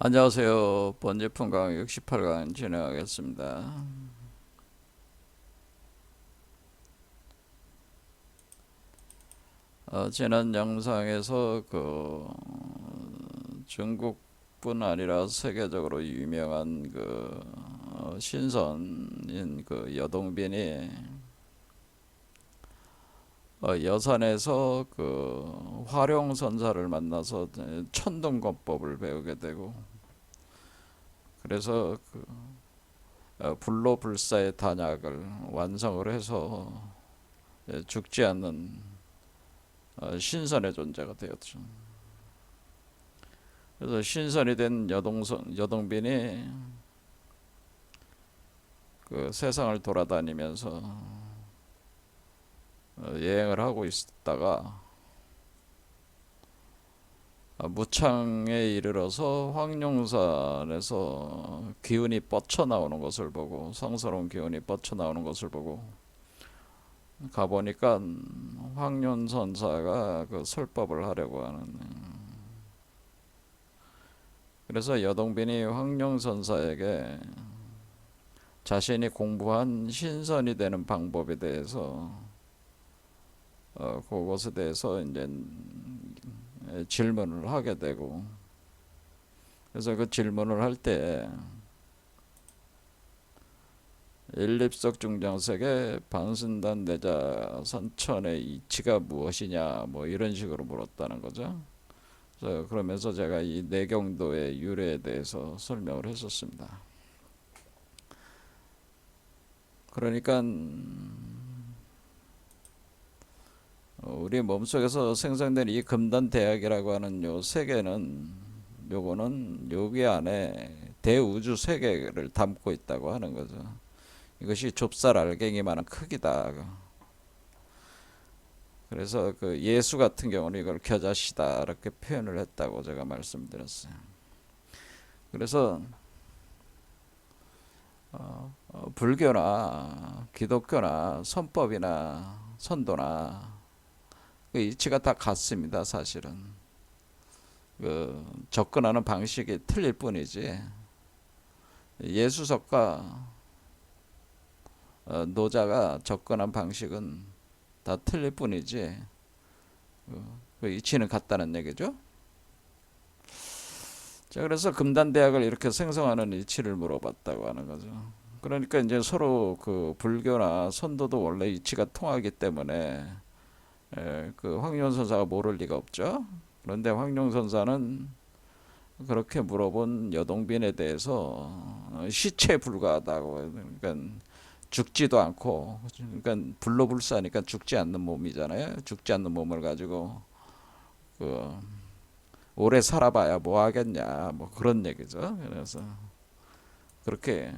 안녕하세요. 번제품 강의 68강 진행하겠습니다. 지난 영상에서 중국뿐 아니라 세계적으로 유명한 신선인 여동빈이 여산에서 화룡선사를 만나서 천둥권법을 배우게 되고, 그래서 불로불사의 단약을 완성을 해서 죽지 않는 신선의 존재가 되었죠. 그래서 신선이 된 여동빈이 세상을 돌아다니면서 여행을 하고 있다가 무창에 이르러서 황룡산에서 기운이 뻗쳐나오는 것을 보고, 성스러운 기운이 뻗쳐나오는 것을 보고 가보니까 황룡선사가 설법을 하려고 하는. 그래서 여동빈이 황룡선사에게 자신이 공부한 신선이 되는 방법에 대해서 그것에 대해서 이제 질문을 하게 되고, 그래서 그 질문을 할 때 일립석 중장석의 방신단 내자 선천의 이치가 무엇이냐, 뭐 이런 식으로 물었다는 거죠. 그래서 그러면서 제가 이 내경도의 유래에 대해서 설명을 했었습니다. 그러니까 우리 몸속에서 생성된 이 금단대학이라고 하는 요 세계는, 요거는 여기 안에 대우주 세계를 담고 있다고 하는 거죠. 이것이 좁쌀 알갱이만한 크기다. 그래서 예수 같은 경우는 이걸 겨자씨다 이렇게 표현을 했다고 제가 말씀드렸어요. 그래서 불교나 기독교나 선법이나 선도나 그 이치가 다 같습니다. 사실은 접근하는 방식이 틀릴 뿐이지, 예수석과 노자가 접근한 방식은 다 틀릴 뿐이지 이치는 같다는 얘기죠. 자, 그래서 금단대학을 이렇게 생성하는 이치를 물어봤다고 하는 거죠. 그러니까 이제 서로 불교나 선도도 원래 이치가 통하기 때문에 황룡선사가 모를 리가 없죠. 그런데 황룡선사는 그렇게 물어본 여동빈에 대해서 시체 불가하다고, 그러니까 죽지도 않고, 그러니까 불로불사니까 죽지 않는 몸이잖아요. 죽지 않는 몸을 가지고 그 오래 살아봐야 뭐 하겠냐, 뭐 그런 얘기죠. 그래서 그렇게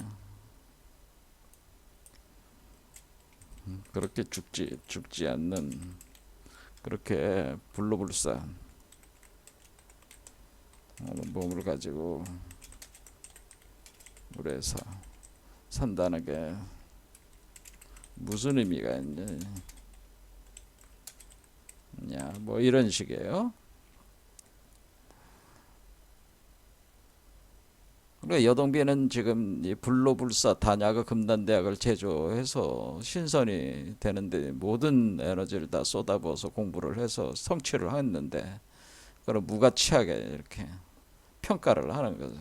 죽지 않는, 그렇게 불로불사 몸을 가지고 오래 산다는 게 무슨 의미가 있냐, 뭐 이런 식이에요. 그러니까 여동비는 지금 이 불로불사 단약의 금단대학을 제조해서 신선이 되는데 모든 에너지를 다 쏟아부어서 공부를 해서 성취를 했는데, 그걸 무가치하게 이렇게 평가를 하는 거죠.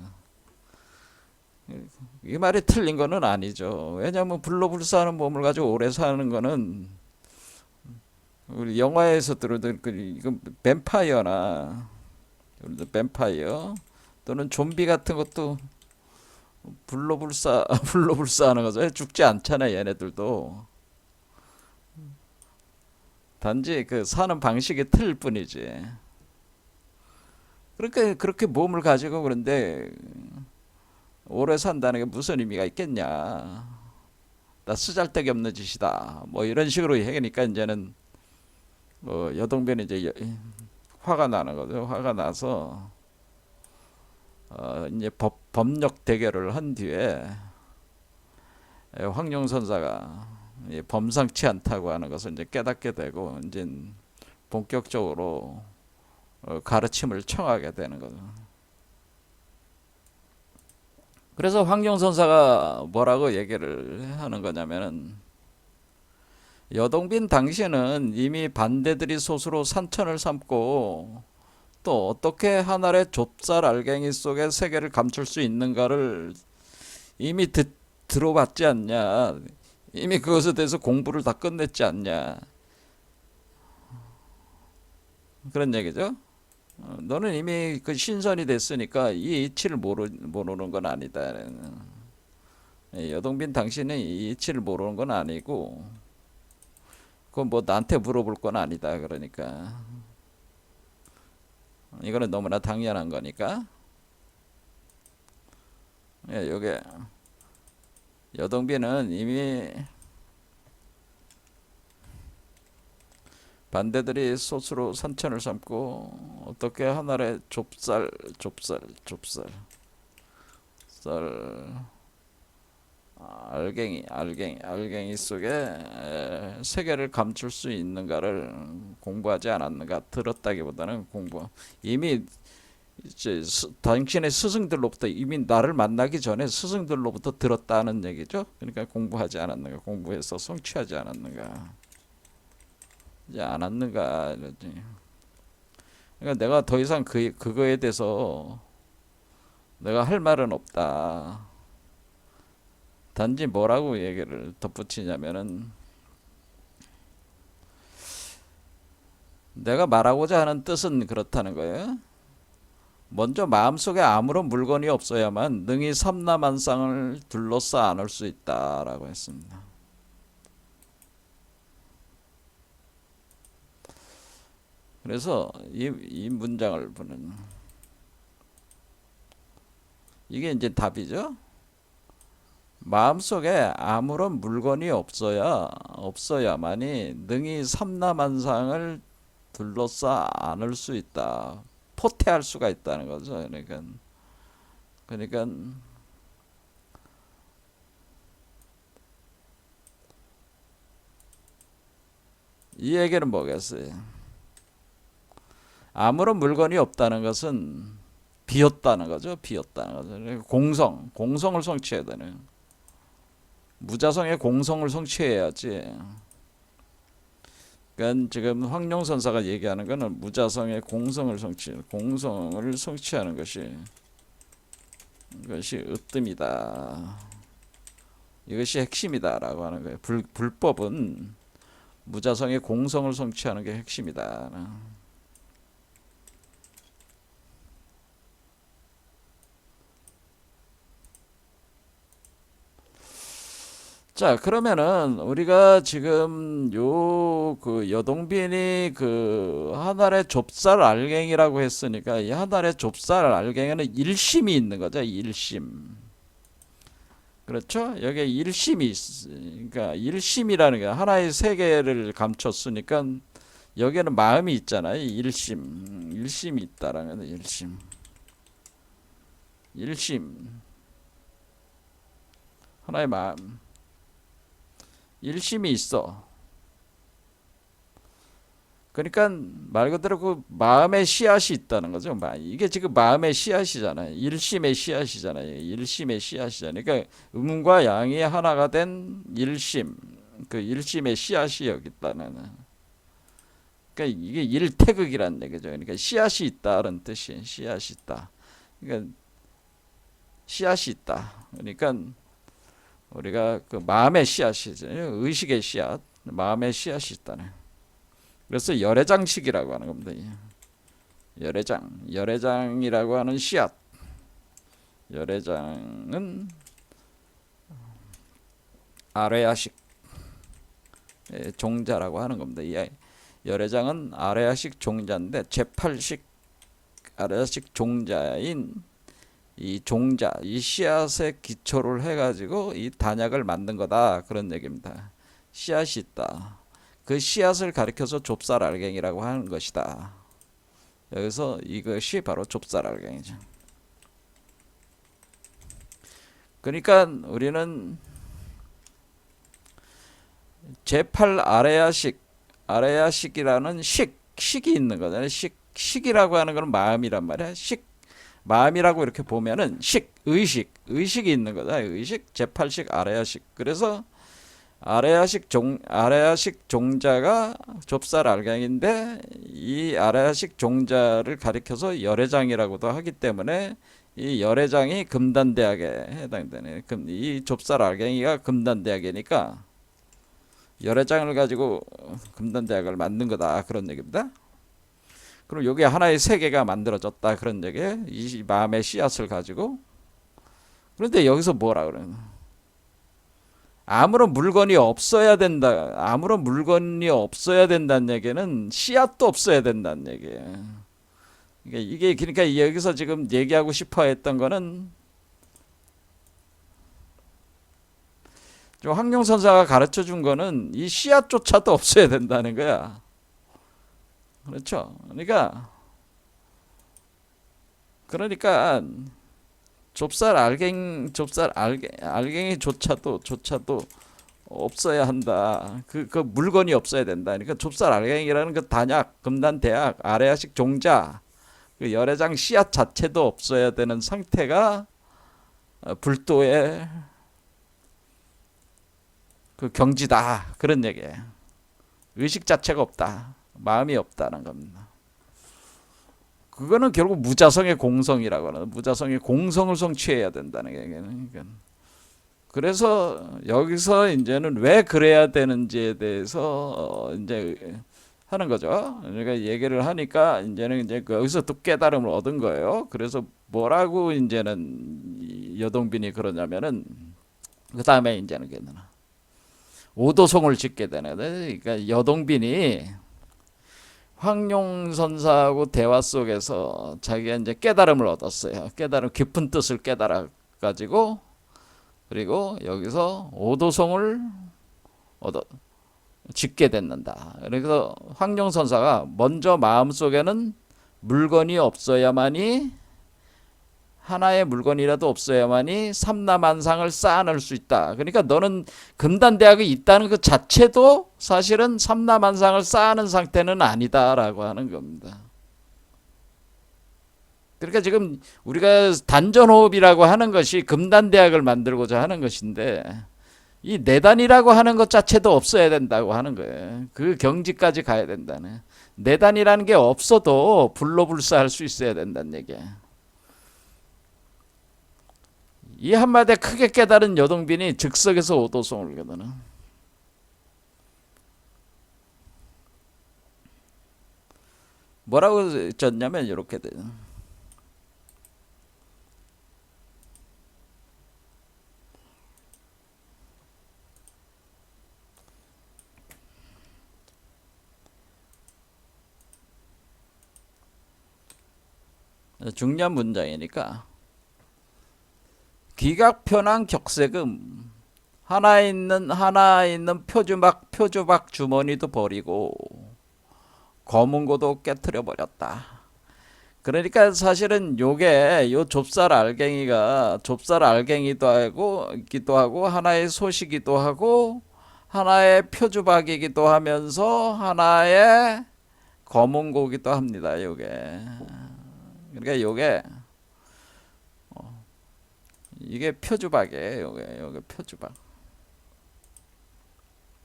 이 말이 틀린 거는 아니죠. 왜냐하면 불로불사하는 몸을 가지고 오래 사는 거는 우리 영화에서 들었던 이건 뱀파이어나, 뱀파이어 또는 좀비 같은 것도 불로불사하는 거죠. 죽지 않잖아요, 얘네들도. 단지 사는 방식이 틀릴 뿐이지. 그렇게 몸을 가지고 그런데 오래 산다는 게 무슨 의미가 있겠냐. 나 쓰잘데기 없는 짓이다. 뭐 이런 식으로 얘기하니까 이제는 여동변이 이제 화가 나는 거죠. 화가 나서 이제 법력 대결을 한 뒤에 황룡선사가 범상치 않다고 하는 것을 이제 깨닫게 되고, 이제 본격적으로 가르침을 청하게 되는 거죠. 그래서 황룡선사가 뭐라고 얘기를 하는 거냐면은 여동빈 당신은 이미 반대들이 소수로 산천을 삼고 또 어떻게 한 알의 좁쌀 알갱이 속에 세계를 감출 수 있는가를 이미 들어봤지 않냐. 이미 그것에 대해서 공부를 다 끝냈지 않냐. 그런 얘기죠. 너는 이미 그 신선이 됐으니까 이 이치를 모르는 건 아니다. 여동빈 당신은 이 이치를 모르는 건 아니고 그건 뭐 나한테 물어볼 건 아니다. 그러니까 이거는 너무나 당연한 거니까. 요게 여동빈은 이미 반대들이 소수로 산천을 삼고 어떻게 하나의 좁쌀 쌀 알갱이 속에 세계를 감출 수 있는가를 공부하지 않았는가. 들었다기보다는 이미 이제 당신의 스승들로부터 이미 나를 만나기 전에 스승들로부터 들었다는 얘기죠. 그러니까 공부하지 않았는가, 공부해서 성취하지 않았는가, 이제 않았는가 이러지. 그러니까 내가 더 이상 그거에 대해서 내가 할 말은 없다. 단지 뭐라고 얘기를 덧붙이냐면은 내가 말하고자 하는 뜻은 그렇다는 거예요. 먼저 마음속에 아무런 물건이 없어야만 능히 삼라만상을 둘러싸 안을 수 있다라고 했습니다. 그래서 이 문장을 보는 이게 이제 답이죠. 마음속에 아무런 물건이 없어야만이 능히 삼라만상을 둘러싸 안을 수 있다. 포태할 수가 있다는 거죠. 그러니까 이 얘기는 뭐겠어요? 아무런 물건이 없다는 것은 비었다는 거죠. 공성을 성취해야 되는. 무자성의 공성을 성취해야지. 그러니까 지금 황룡선사가 얘기하는 것은 무자성의 공성을 성취하는 것이 으뜸이다. 이것이 핵심이다라고 하는 거예요. 불법은 무자성의 공성을 성취하는 게 핵심이다. 자, 그러면은 우리가 지금 그 여동빈이 그 하늘의 좁쌀 알갱이라고 했으니까 이 하늘의 좁쌀 알갱이는 일심이 있는 거죠. 일심. 그렇죠? 여기에 그러니까 일심이라는 게 하나의 세계를 감췄으니까 여기에는 마음이 있잖아요. 일심이 있다라는 거죠. 일심. 하나의 마음. 일심이 있어. 그러니까 말 그대로 그 마음의 씨앗이 있다는 거죠. 이게 지금 마음의 씨앗이잖아요. 일심의 씨앗이잖아요. 그러니까 음과 양이 하나가 된 일심, 그 일심의 씨앗이 여기 있다는. 그러니까 이게 일태극이라는 얘기죠. 그러니까 씨앗이 있다는 뜻이 씨앗이 있다. 그러니까 씨앗이 있다. 그러니까 우리가 그 마음의 씨앗이죠. 의식의 씨앗, 마음의 씨앗이 있다네. 그래서 열애장식이라고 하는 겁니다. 열애장이라고 하는 씨앗. 열애장은 아레아식 종자라고 하는 겁니다. 이 열애장은 아레아식 종자인데 제8식 아레아식 종자인 이 종자, 이 씨앗에 기초를 해가지고 이 단약을 만든 거다. 그런 얘기입니다. 씨앗이 있다. 그 씨앗을 가리켜서 좁쌀 알갱이라고 하는 것이다. 여기서 이것이 바로 좁쌀 알갱이죠. 그러니까 우리는 제8 아레아식이라는 식이 있는 거잖아요. 식이라고 하는 건 마음이란 말이야. 마음이라고 이렇게 보면은 의식이 있는 거다. 의식, 제8식 아레아식. 그래서 아레아식 종자가 좁쌀 알갱인데 이 아레아식 종자를 가리켜서 열애장이라고도 하기 때문에 이 열애장이 금단대학에 해당되네. 이 좁쌀 알갱이가 금단대학이니까 열애장을 가지고 금단대학을 만든 거다 그런 얘기입니다. 그럼 여기 하나의 세계가 만들어졌다 그런 얘기에 이 마음의 씨앗을 가지고. 그런데 여기서 뭐라 그러는? 아무런 물건이 없어야 된다. 아무런 물건이 없어야 된다는 얘기는 씨앗도 없어야 된다는 얘기예요. 이게 그러니까 여기서 지금 얘기하고 싶어 했던 거는 좀 황룡 선사가 가르쳐 준 거는 이 씨앗조차도 없어야 된다는 거야. 그렇죠? 그러니까 좁쌀 알갱이조차도 없어야 한다. 그 물건이 없어야 된다. 그러니까 좁쌀 알갱이라는 그 단약, 금단대약, 아레아식 종자, 그 열애장 씨앗 자체도 없어야 되는 상태가 불도의 그 경지다. 그런 얘기예요. 의식 자체가 없다. 마음이 없다는 겁니다. 그거는 결국 무자성의 공성이라고 하는, 무자성의 공성을 성취해야 된다는 얘기는. 그래서 여기서 이제는 왜 그래야 되는지에 대해서 이제 하는 거죠. 그러니까 얘기를 하니까 이제는 이제 여기서 또 깨달음을 얻은 거예요. 그래서 뭐라고 이제는 여동빈이 그러냐면은 그 다음에 이제는 오도송을 짓게 되네. 그러니까 여동빈이 황룡선사하고 대화 속에서 자기가 이제 깨달음을 얻었어요. 깊은 뜻을 깨달아 가지고 그리고 여기서 오도송을 짓게 됐는다. 그래서 황룡선사가 먼저 마음속에는 물건이 없어야만이, 하나의 물건이라도 없어야만이 삼라만상을 쌓아낼 수 있다. 그러니까 너는 금단대학이 있다는 그 자체도 사실은 삼라만상을 쌓아낸 상태는 아니다라고 하는 겁니다. 그러니까 지금 우리가 단전호흡이라고 하는 것이 금단대학을 만들고자 하는 것인데 이 내단이라고 하는 것 자체도 없어야 된다고 하는 거예요. 그 경지까지 가야 된다네. 내단이라는 게 없어도 불로불사할 수 있어야 된다는 얘기야. 이 한마디에 크게 깨달은 여동빈이 즉석에서 오도송을 거두는. 뭐라고 졌냐면 이렇게 돼요. 중요한 문장이니까 기각편한 격세금 하나 있는 표주박 주머니도 버리고 검은고도 깨트려 버렸다. 그러니까 사실은 요게 요 좁쌀 알갱이가 좁쌀 알갱이기도 하고 하나의 소시기도 하고 하나의 표주박이기도 하면서 하나의 검은고기도 합니다. 요게 그러니까 요게 이게 표주박이에요. 요게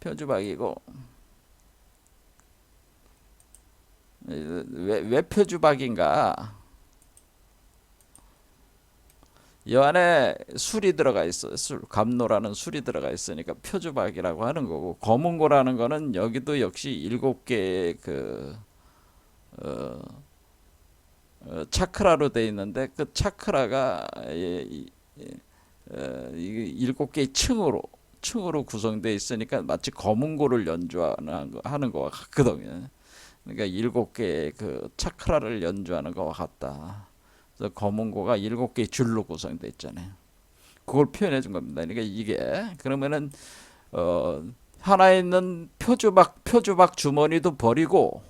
표주박이고 왜 표주박인가? 이 안에 술이 들어가 있어요. 감노라는 술이 들어가 있으니까 표주박이라고 하는 거고, 검은고라는 거는 여기도 역시 7개의 차크라로 돼 있는데 그 차크라가 7개의 층으로 구성되어 있으니까 마치 검은고를 연주하는 거와 같거든요. 그러니까 7개의 그 차크라를 연주하는 것과 같다. 그래서 검은고가 7개의 줄로 구성되어 있잖아요. 그걸 표현해 준 겁니다. 그러니까 이게 그러면은 하나 있는 표주박 주머니도 버리고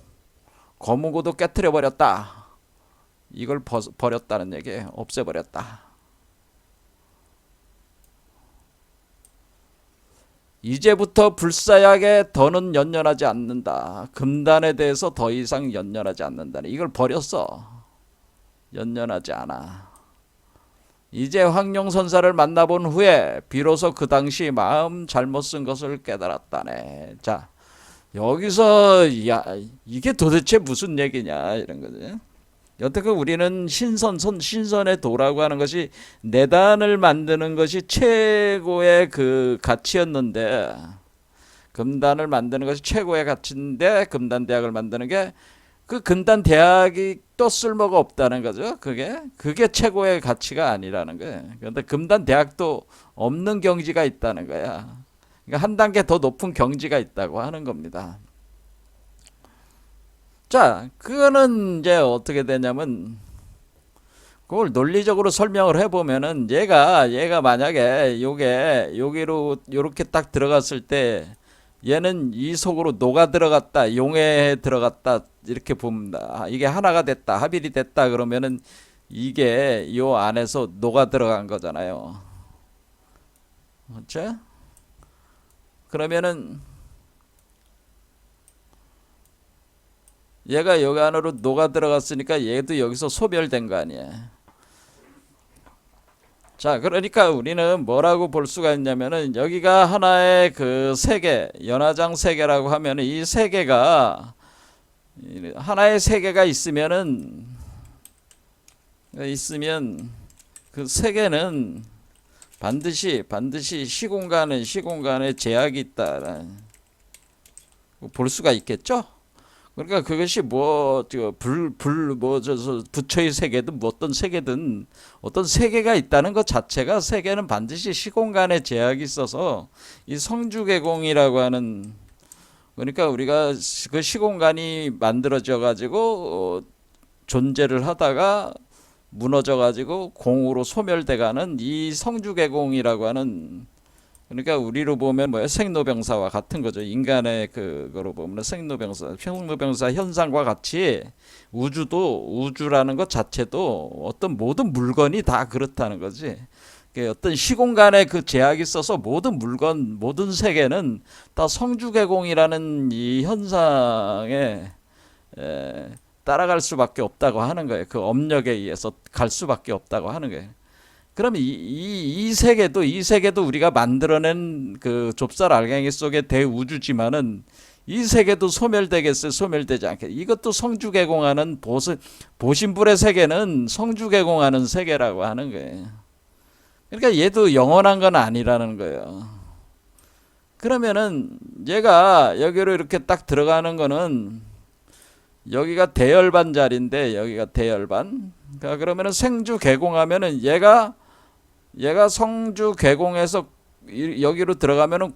검은고도 깨트려 버렸다. 이걸 버렸다는 얘기예요. 없애버렸다. 이제부터 불사약에 더는 연연하지 않는다. 금단에 대해서 더 이상 연연하지 않는다. 이걸 버렸어. 연연하지 않아. 이제 황룡선사를 만나본 후에 비로소 그 당시 마음 잘못 쓴 것을 깨달았다네. 자, 여기서 야 이게 도대체 무슨 얘기냐 이런 거지. 여태껏 우리는 신선의 도라고 하는 것이 내단을 만드는 것이 최고의 그 가치였는데, 금단을 만드는 것이 최고의 가치인데 금단대학을 만드는 게 그 금단대학이 또 쓸모가 없다는 거죠. 그게 최고의 가치가 아니라는 거예요. 그런데 금단대학도 없는 경지가 있다는 거야. 그러니까 한 단계 더 높은 경지가 있다고 하는 겁니다. 자, 그거는 이제 어떻게 되냐면, 그걸 논리적으로 설명을 해보면은, 얘가 만약에 여기로, 요렇게 딱 들어갔을 때, 얘는 이 속으로 녹아 들어갔다, 용해에 들어갔다, 이렇게 봅니다. 이게 하나가 됐다, 합일이 됐다, 그러면은, 이게 요 안에서 녹아 들어간 거잖아요. 그렇죠? 그러면은, 얘가 여기 안으로 녹아 들어갔으니까 얘도 여기서 소멸된 거 아니야. 자, 그러니까 우리는 뭐라고 볼 수가 있냐면은, 여기가 하나의 그 세계, 연화장 세계라고 하면은, 이 세계가 하나의 세계가 있으면 그 세계는 반드시 시공간에 제약이 있다 볼 수가 있겠죠? 그러니까 그것이 부처의 세계든 뭐 어떤 세계가 있다는 것 자체가, 세계는 반드시 시공간에 제약이 있어서 이 성주개공이라고 하는, 그러니까 우리가 그 시공간이 만들어져 가지고 존재를 하다가 무너져 가지고 공으로 소멸돼가는 이 성주개공이라고 하는, 그러니까 우리로 보면 뭐 생로병사와 같은 거죠. 인간의 그거로 보면 생로병사 현상과 같이 우주라는 것 자체도 어떤 모든 물건이 다 그렇다는 거지. 어떤 시공간에 그 제약이 있어서 모든 물건, 모든 세계는 다 성주개공이라는 이 현상에 따라갈 수밖에 없다고 하는 거예요. 그 업력에 의해서 갈 수밖에 없다고 하는 거예요. 그럼 이 세계도 우리가 만들어낸 그 좁쌀 알갱이 속의 대우주지만은, 이 세계도 소멸되겠어요? 소멸되지 않겠어요? 이것도 성주개공하는 보신불의 세계는 성주개공하는 세계라고 하는 거예요. 그러니까 얘도 영원한 건 아니라는 거예요. 그러면은 얘가 여기로 이렇게 딱 들어가는 거는, 여기가 대열반 자리인데 여기가 대열반. 그러니까 그러면은 생주 개공하면은 얘가 성주 개공에서 여기로 들어가면은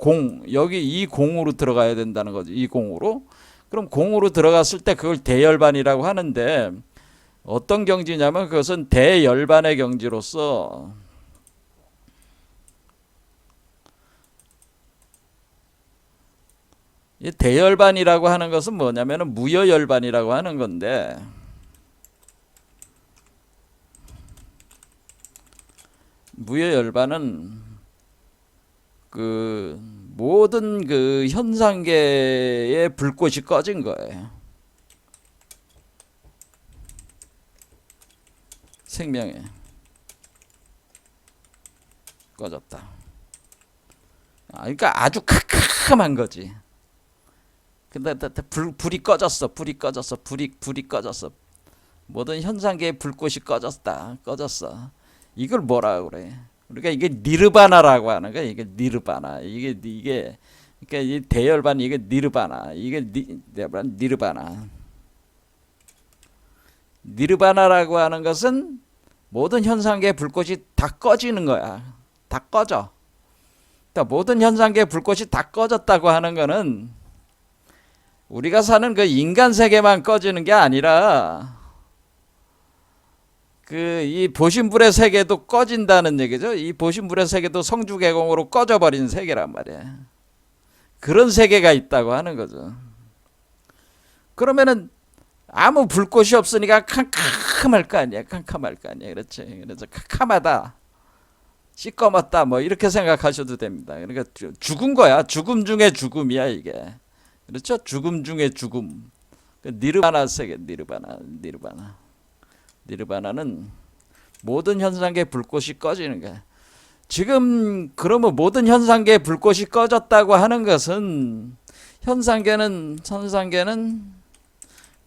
여기 이 공으로 들어가야 된다는 거지. 이 공으로. 그럼 공으로 들어갔을 때 그걸 대열반이라고 하는데, 어떤 경지냐면 그것은 대열반의 경지로서, 이 대열반이라고 하는 것은 뭐냐면은 무여열반이라고 하는 건데, 무여열반은 그 모든 그 현상계의 불꽃이 꺼진 거예요. 생명에 꺼졌다. 그러니까 아주 캄캄한 거지. 근데 불이 꺼졌어. 불이 꺼졌어. 모든 현상계의 불꽃이 꺼졌어. 이걸 뭐라고 그래? 그러니까 이게 니르바나라고 하는 거야. 이게 니르바나. 이게 그러니까 이 대열반, 이게 니르바나. 이게 니르바나. 니르바나라고 하는 것은 모든 현상계의 불꽃이 다 꺼지는 거야. 다 꺼져. 그러니까 모든 현상계의 불꽃이 다 꺼졌다고 하는 거는, 우리가 사는 그 인간 세계만 꺼지는 게 아니라 그 이 보신불의 세계도 꺼진다는 얘기죠. 이 보신불의 세계도 성주개공으로 꺼져버린 세계란 말이야. 그런 세계가 있다고 하는 거죠. 그러면은 아무 불꽃이 없으니까 캄캄할 거 아니야. 그렇지. 그래서 캄캄하다, 시꺼멓다, 뭐 이렇게 생각하셔도 됩니다. 그러니까 죽은 거야. 죽음 중에 죽음이야 이게. 그렇죠? 죽음 중에 죽음. 니르바나 세계, 니르바나. 니르바나는 모든 현상계 불꽃이 꺼지는 거야. 지금 그러면 모든 현상계 불꽃이 꺼졌다고 하는 것은 현상계는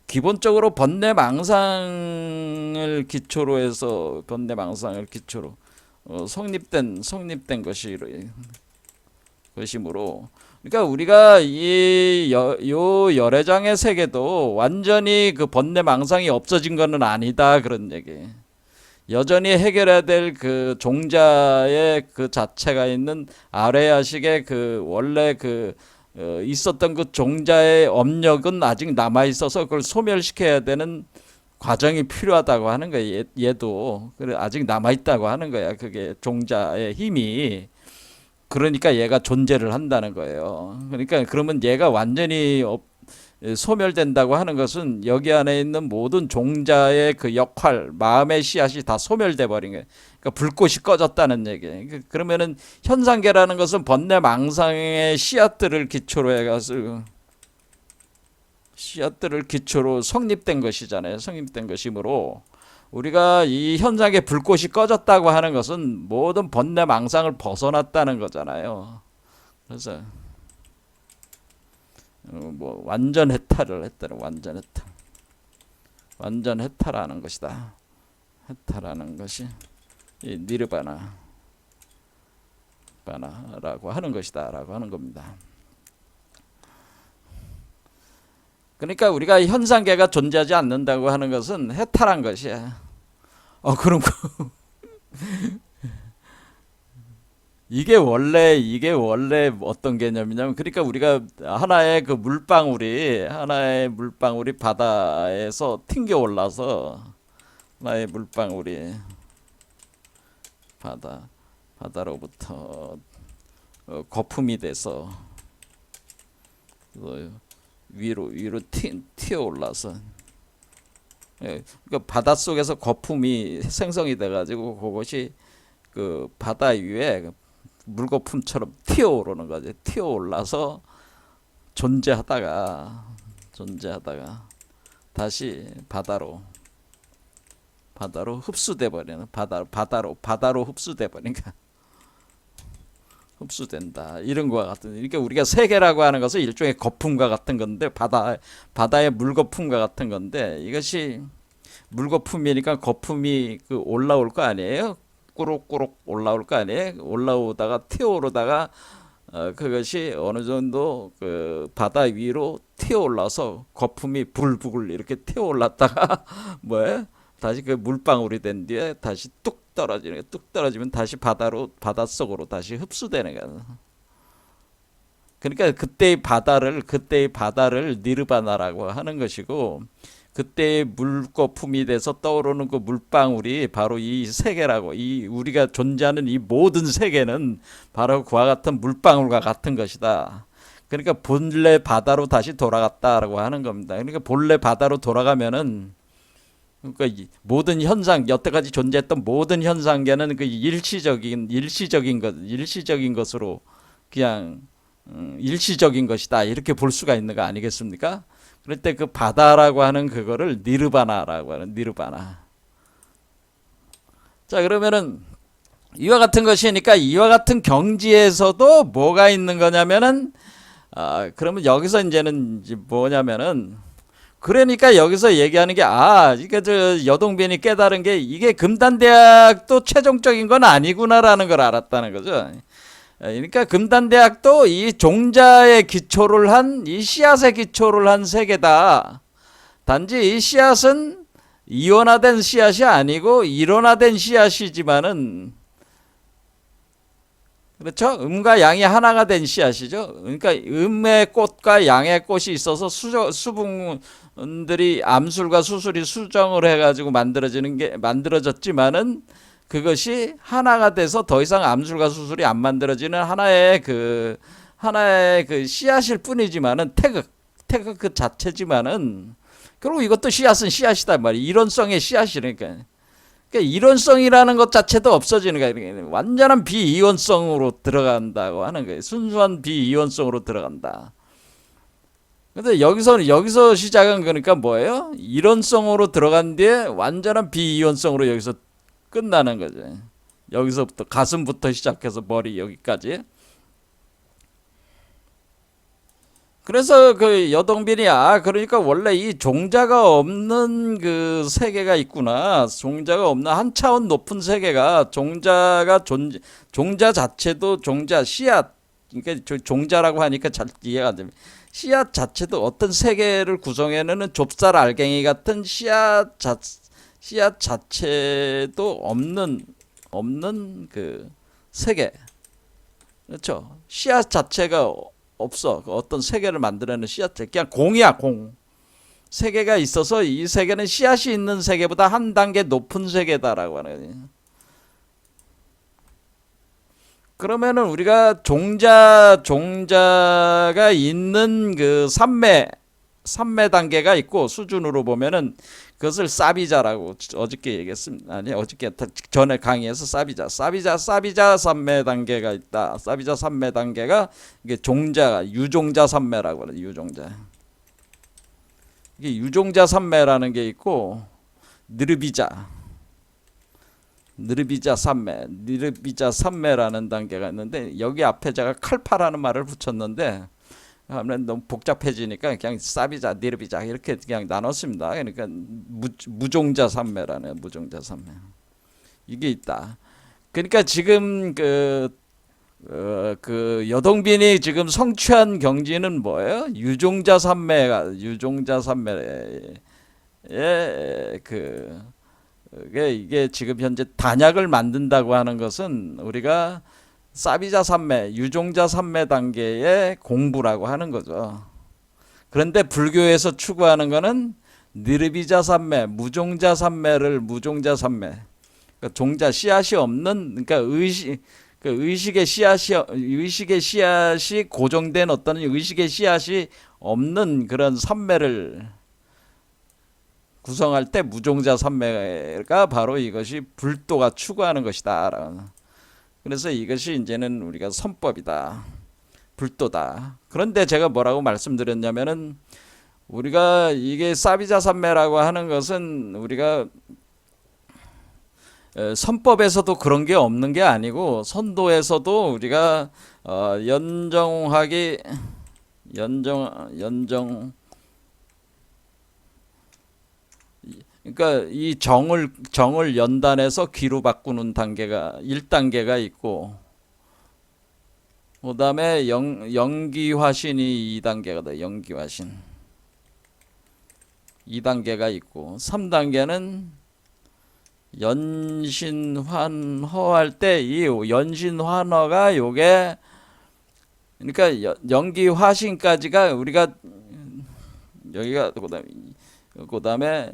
기본적으로 번뇌망상을 기초로 해서 번뇌망상을 기초로 성립된 것이므로 그러니까 우리가 요 열애장의 세계도 완전히 그 번뇌망상이 없어진 것은 아니다 그런 얘기. 여전히 해결해야 될 그 종자의 그 자체가 있는 아레아식의 그 원래 그 있었던 그 종자의 업력은 아직 남아 있어서 그걸 소멸시켜야 되는 과정이 필요하다고 하는 거야. 얘도 그래 아직 남아 있다고 하는 거야. 그게 종자의 힘이. 그러니까 얘가 존재를 한다는 거예요. 그러니까 그러면 얘가 완전히 소멸된다고 하는 것은 여기 안에 있는 모든 종자의 그 역할, 마음의 씨앗이 다 소멸돼 버린 거예요. 그러니까 불꽃이 꺼졌다는 얘기예요. 그러면은 현상계라는 것은 번뇌망상의 씨앗들을 기초로 해가지고 성립된 것이잖아요. 성립된 것이므로 우리가 이 현상의 불꽃이 꺼졌다고 하는 것은 모든 번뇌망상을 벗어났다는 거잖아요. 그래서 뭐 완전 해탈을 했다는 완전 해탈하는 것이다. 해탈하는 것이 이 니르바나라고 하는 것이다라고 하는 겁니다. 그러니까 우리가 현상계가 존재하지 않는다고 하는 것은 해탈한 것이야. 그럼 이게 원래 어떤 개념이냐면 그러니까 우리가 하나의 물방울이 바다에서 튕겨 올라서 하나의 물방울이 바다로부터 거품이 돼서 위로 튀어 올라서 그러니까 바닷속에서 거품이 생성이 돼 가지고 그것이 그 바다 위에 물거품처럼 튀어오르는 거지. 튀어올라서 존재하다가 다시 바다로 흡수돼 버리는 바다로 흡수돼 버리니까 흡수된다. 이런 거와 같은. 그러니까 우리가 세계라고 하는 것은 일종의 거품과 같은 건데 바다의 물거품과 같은 건데 이것이 물거품이니까 거품이 올라올 거 아니에요? 꾸룩꾸룩 올라올 거 아니에요? 올라오다가 튀어오르다가 그것이 어느 정도 그 바다 위로 튀어올라서 거품이 불불 이렇게 튀어올랐다가 뭐예요? 다시 그 물방울이 된 뒤에 다시 뚝 떨어지면 다시 바닷속으로 다시 흡수되는 거야. 그러니까 그때의 바다를 니르바나라고 하는 것이고 그때의 물거품이 돼서 떠오르는 그 물방울이 바로 이 세계라고 우리가 존재하는 이 모든 세계는 바로 그와 같은 물방울과 같은 것이다. 그러니까 본래 바다로 다시 돌아갔다라고 하는 겁니다. 그러니까 본래 바다로 돌아가면은 그러니까 모든 현상 여태까지 존재했던 모든 현상계는 그 일시적인 것으로 그냥 일시적인 것이다 이렇게 볼 수가 있는 거 아니겠습니까? 그럴 때 그 바다라고 하는 그거를 니르바나라고 하는 니르바나. 자 그러면은 이와 같은 것이니까 이와 같은 경지에서도 뭐가 있는 거냐면은 그러면 여기서 이제는 뭐냐면은 그러니까 여기서 얘기하는 게 이게 여동빈이 깨달은 게 이게 금단대학도 최종적인 건 아니구나라는 걸 알았다는 거죠. 그러니까 금단대학도 이 종자의 기초를 한 이 씨앗의 기초를 한 세계다. 단지 이 씨앗은 이원화된 씨앗이 아니고 일원화된 씨앗이지만은 그렇죠? 음과 양이 하나가 된 씨앗이죠. 그러니까 음의 꽃과 양의 꽃이 있어서 수분들이 암술과 수술이 수정을 해가지고 만들어졌지만은 그것이 하나가 돼서 더 이상 암술과 수술이 안 만들어지는 하나의 그 씨앗일 뿐이지만은 태극 그 자체지만은 그리고 이것도 씨앗은 씨앗이다 말이야. 이론성의 씨앗이니까. 그러니까 이론성이라는 것 자체도 없어지는 거예요. 완전한 비이원성으로 들어간다고 하는 거예요. 순수한 비이원성으로 들어간다. 근데 여기서 시작은 그러니까 뭐예요? 이론성으로 들어간 뒤에 완전한 비이론성으로 여기서 끝나는 거죠. 여기서부터 가슴부터 시작해서 머리 여기까지. 그래서 그 여동빈이 그러니까 원래 이 종자가 없는 그 세계가 있구나. 종자가 없는 한 차원 높은 세계가 종자 자체도 종자 씨앗 그러니까 종자라고 하니까 잘 이해가 안 됩니다. 씨앗 자체도 어떤 세계를 구성해내는 좁쌀 알갱이 같은 씨앗 자체도 없는 그 세계. 그렇죠. 씨앗 자체가 없어. 그 어떤 세계를 만들어내는 씨앗, 그냥 공이야, 공. 세계가 있어서 이 세계는 씨앗이 있는 세계보다 한 단계 높은 세계다라고 하는 거지. 그러면은 우리가 종자가 있는 그 삼매 단계가 있고 수준으로 보면은 그것을 사비자라고 어저께 얘기했습니다. 아니 어저께 전에 강의에서 사비자 삼매 단계가 있다. 사비자 삼매 단계가 이게 유종자 삼매라고 그래. 이게 유종자 삼매라는 게 있고 느르비자 삼매라는 단계가 있는데 여기 앞에 제가 칼파라는 말을 붙였는데 하면 너무 복잡해지니까 그냥 사비자, 니르비자 이렇게 그냥 나눴습니다. 그러니까 무종자 삼매라는 무종자 삼매 이게 있다. 그러니까 지금 그 여동빈이 지금 성취한 경지는 뭐예요? 유종자 삼매의 이게 지금 현재 단약을 만든다고 하는 것은 우리가 사비자 삼매, 유종자 삼매 단계의 공부라고 하는 거죠. 그런데 불교에서 추구하는 것은 니르비자 삼매, 무종자 삼매. 그러니까 종자 씨앗이 없는 그러니까 의식의 씨앗이 고정된 어떤 의식의 씨앗이 없는 그런 삼매를 구성할 때 무종자 삼매가 바로 이것이 불도가 추구하는 것이다. 그래서 이것이 이제는 우리가 선법이다. 불도다. 그런데 제가 뭐라고 말씀드렸냐면은 우리가 이게 사비자 삼매라고 하는 것은 우리가 선법에서도 그런 게 없는 게 아니고 선도에서도 우리가 연정 그러니까 이 정을 연단해서 기로 바꾸는 단계가 1단계가 있고 그다음에 연기화신이 2단계가 연기화신 2단계가 있고 3단계는 연신환허할 때 이 연신환허가 요게 그러니까 연기화신까지가 우리가 여기가 그다음에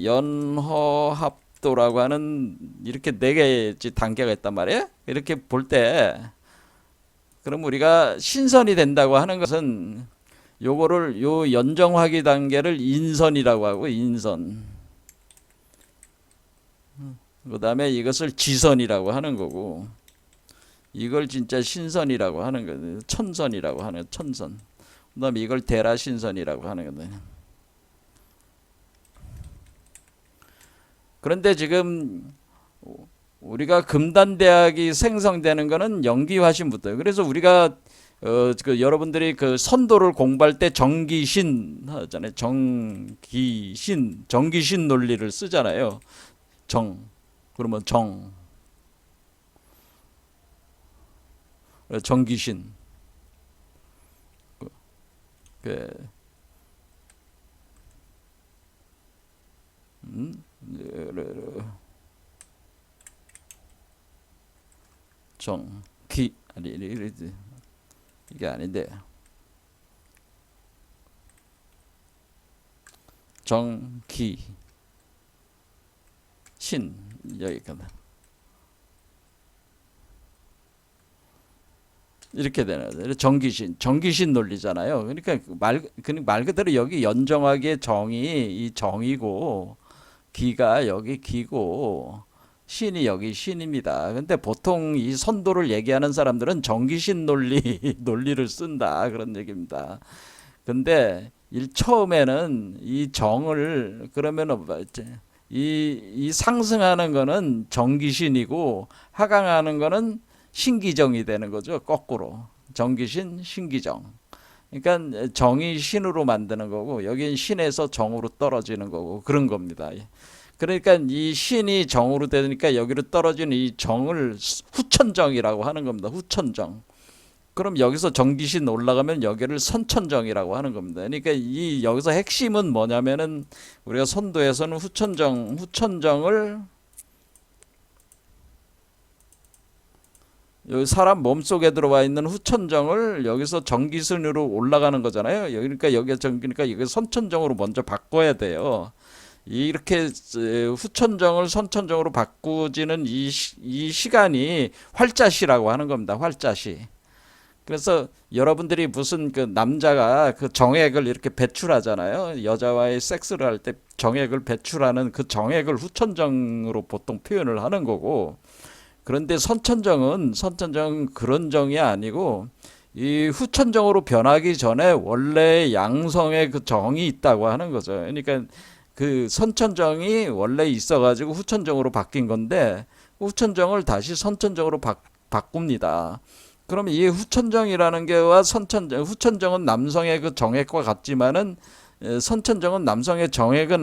연허합도라고 하는 이렇게 4개의 단계가 있단 말이에요. 이렇게 볼 때 그럼 우리가 신선이 된다고 하는 것은 요거를 요 연정화기 단계를 인선이라고 하고 인선. 그다음에 이것을 지선이라고 하는 거고 이걸 진짜 신선이라고 하는 거예요. 천선이라고 하는 천선. 그다음에 이걸 대라신선이라고 하는 거거든요. 그런데 지금 우리가 금단대학이 생성되는 것은 연기화신부터. 그래서 우리가 여러분들이 그 선도를 공부할 때 정기신 하잖아요. 정기신 논리를 쓰잖아요. 그러면 정기신. 정기 아니 이게 아닌데 정기 신 여기까지 이렇게 되는 거죠. 정기신 논리잖아요. 그러니까 말 그대로 여기 연정하기의 정이 이 정이고 기가 여기 기고 신이 여기 신입니다. 근데 보통 이 선도를 얘기하는 사람들은 정기신 논리를 쓴다 그런 얘기입니다. 근데 처음에는 이 정을 그러면은 이 상승하는 거는 정기신이고 하강하는 거는 신기정이 되는 거죠. 거꾸로 정기신, 신기정. 그러니까 정이 신으로 만드는 거고 여긴 신에서 정으로 떨어지는 거고 그런 겁니다. 그러니까 이 신이 정으로 되니까 여기로 떨어지는 이 정을 후천정이라고 하는 겁니다. 후천정. 그럼 여기서 정기신 올라가면 여기를 선천정이라고 하는 겁니다. 그러니까 이 여기서 핵심은 뭐냐면은 우리가 선도에서는 후천정을 여기 사람 몸속에 들어와 있는 후천정을 여기서 정기순으로 올라가는 거잖아요. 그러니까 여기가 정기니까 여기 선천정으로 먼저 바꿔야 돼요. 이렇게 후천정을 선천정으로 바꾸지는 이 시간이 활자시라고 하는 겁니다. 활자시. 그래서 여러분들이 무슨 그 남자가 그 정액을 이렇게 배출하잖아요. 여자와의 섹스를 할 때 정액을 배출하는 그 정액을 후천정으로 보통 표현을 하는 거고 그런데 선천정은 그런 정이 아니고 이 후천정으로 변하기 전에 원래 양성의 그 정이 있다고 하는 거죠. 그러니까 그 선천정이 원래 있어가지고 후천정으로 바뀐 건데 후천정을 다시 선천정으로 바꿉니다. 그러면 이 후천정이라는 게와 후천정은 남성의 그 정액과 같지만은 선천정은 남성의 정액으로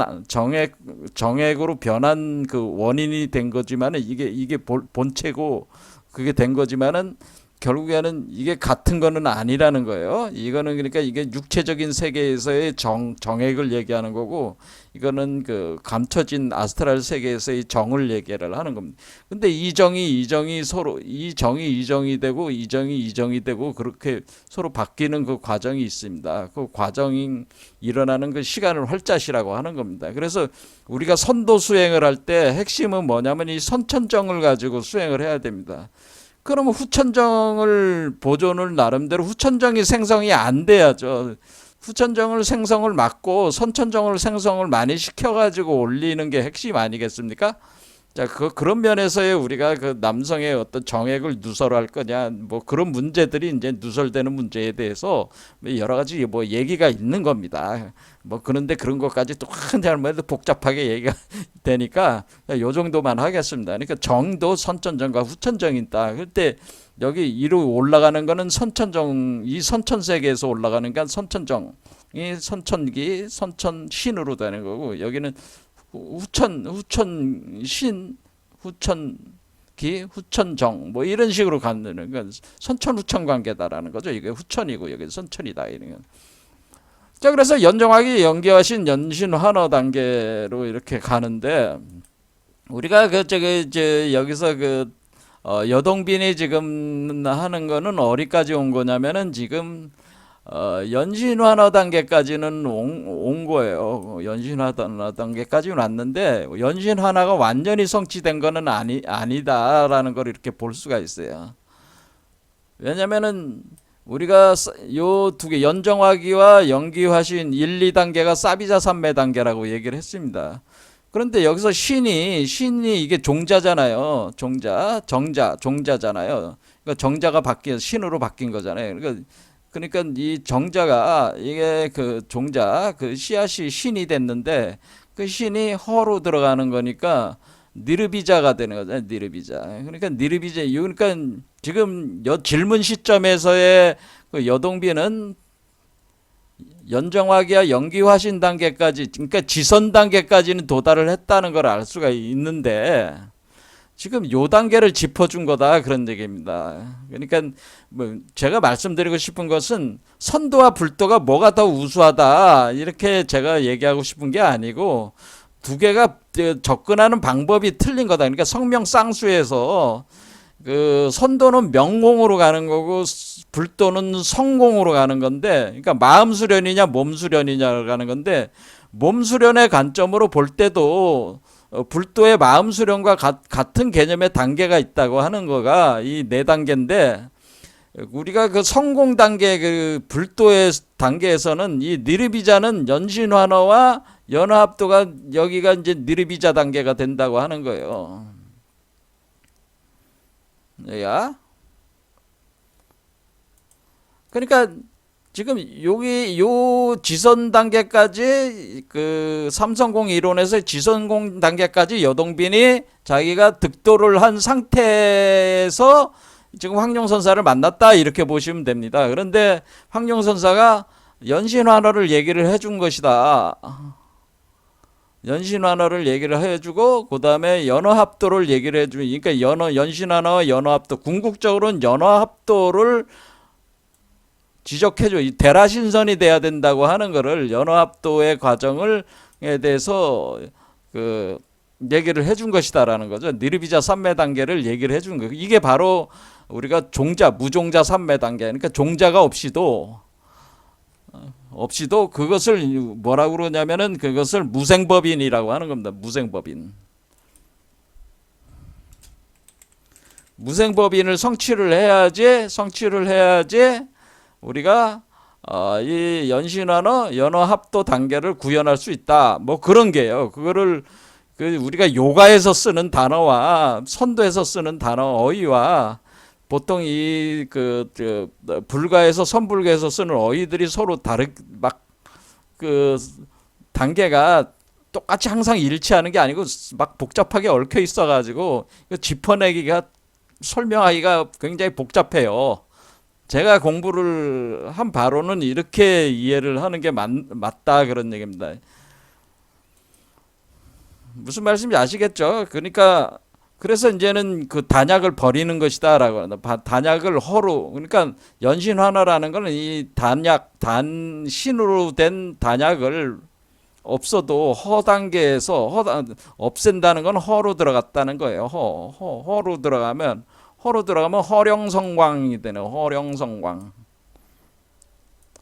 변한 그 원인이 된 거지만은 이게 본체고 그게 된 거지만은 결국에는 이게 같은 거는 아니라는 거예요. 이거는 그러니까 이게 육체적인 세계에서의 정액을 얘기하는 거고 이거는 그 감춰진 아스트랄 세계에서의 정을 얘기를 하는 겁니다. 근데 이 정이 서로 이 정이 되고 이 정이 되고 그렇게 서로 바뀌는 그 과정이 있습니다. 그 과정이 일어나는 그 시간을 활자시라고 하는 겁니다. 그래서 우리가 선도 수행을 할 때 핵심은 뭐냐면 이 선천정을 가지고 수행을 해야 됩니다. 그러면 후천정을 보존을 나름대로 후천정이 생성이 안 돼야죠. 후천정을 생성을 막고 선천정을 생성을 많이 시켜가지고 올리는 게 핵심 아니겠습니까? 자, 그런 면에서의 우리가 그 남성의 어떤 정액을 누설할 거냐, 뭐 그런 문제들이 이제 누설되는 문제에 대해서 여러 가지 뭐 얘기가 있는 겁니다. 뭐 그런데 그런 것까지 또 한잘못해도 복잡하게 얘기가 되니까 요 정도만 하겠습니다. 그러니까 정도 선천정과 후천정이 있다. 그때 여기 이로 올라가는 거는 선천정, 이 선천세계에서 올라가는 건 선천정이 선천기, 선천신으로 되는 거고 여기는 후천신, 후천기, 후천정 뭐 이런 식으로 가는 건 선천후천 관계다라는 거죠. 이게 후천이고 여기 선천이다 이런 건. 자, 그래서 연정하기 연기하신 연신환어 단계로 이렇게 가는데 우리가 여기서 여동빈이 지금 하는 거는 어디까지 온 거냐면은 지금 연신환어 단계까지는 온 거예요. 연신환어 단계까지는 왔는데 연신환어가 완전히 성취된 거는 아니다라는 걸 이렇게 볼 수가 있어요. 왜냐면은 우리가 요 두 개 연정화기와 연기화신 1, 2단계가 사비자 삼매 단계라고 얘기를 했습니다. 그런데 여기서 신이 이게 종자잖아요. 종자잖아요. 그러니까 정자가 바뀌어 신으로 바뀐 거잖아요. 그러니까 이 정자가 이게 그 종자 그 씨앗이 신이 됐는데 그 신이 허로 들어가는 거니까 니르비자가 되는 거잖아요. 니르비자. 그러니까 니르비자. 그러니까 지금 질문 시점에서의 그 여동비는 연정화기와 연기화신 단계까지, 그러니까 지선 단계까지는 도달을 했다는 걸 알 수가 있는데 지금 요 단계를 짚어준 거다 그런 얘기입니다. 그러니까 뭐 제가 말씀드리고 싶은 것은 선도와 불도가 뭐가 더 우수하다 이렇게 제가 얘기하고 싶은 게 아니고 두 개가 접근하는 방법이 틀린 거다. 그러니까 성명쌍수에서 그 선도는 명공으로 가는 거고 불도는 성공으로 가는 건데, 그러니까 마음 수련이냐 몸 수련이냐를 가는 건데 몸 수련의 관점으로 볼 때도 불도의 마음 수련과 같은 개념의 단계가 있다고 하는 거가 이 네 단계인데 우리가 그 성공 단계 그 불도의 단계에서는 이 니르비자는 연신환어와 연합도가 여기가 이제 니르비자 단계가 된다고 하는 거예요. 야. 그러니까 지금 여기 요 지선 단계까지 그 삼성공 이론에서 지선공 단계까지 여동빈이 자기가 득도를 한 상태에서 지금 황룡선사를 만났다 이렇게 보시면 됩니다. 그런데 황룡선사가 연신환호를 얘기를 해준 것이다. 연신환호를 얘기를 해주고 그 다음에 연어합도를 얘기를 해주고, 그러니까 연신환호와 연어합도, 궁극적으로는 연어합도를 지적해줘. 이 대라신선이 돼야 된다고 하는 거를 연어합도의 과정을 에 대해서 그 얘기를 해준 것이다라는 거죠. 니르비자 3매 단계를 얘기를 해준 거. 이게 바로 우리가 종자, 무종자 3매 단계. 그러니까 종자가 없이도 그것을 뭐라고 그러냐면은 그것을 무생법인이라고 하는 겁니다. 무생법인. 무생법인을 성취를 해야지 우리가 이 연신환어 연어합도 단계를 구현할 수 있다. 뭐 그런 게요. 그거를 우리가 요가에서 쓰는 단어와 선도에서 쓰는 단어 어휘와 보통 불가에서 선불가에서 쓰는 어휘들이 서로 그 단계가 똑같이 항상 일치하는 게 아니고 막 복잡하게 얽혀 있어가지고 짚어내기가 설명하기가 굉장히 복잡해요. 제가 공부를 한 바로는 이렇게 이해를 하는 게 맞다 그런 얘기입니다. 무슨 말씀인지 아시겠죠? 그러니까 그래서 이제는 그 단약을 버리는 것이다라고. 단약을 허로, 그러니까 연신환호라는 거는 이 단신으로 된 단약을 없어도 허 단계에서 없앤다는 건 허로 들어갔다는 거예요. 허로 들어가면 허령성광이 되는,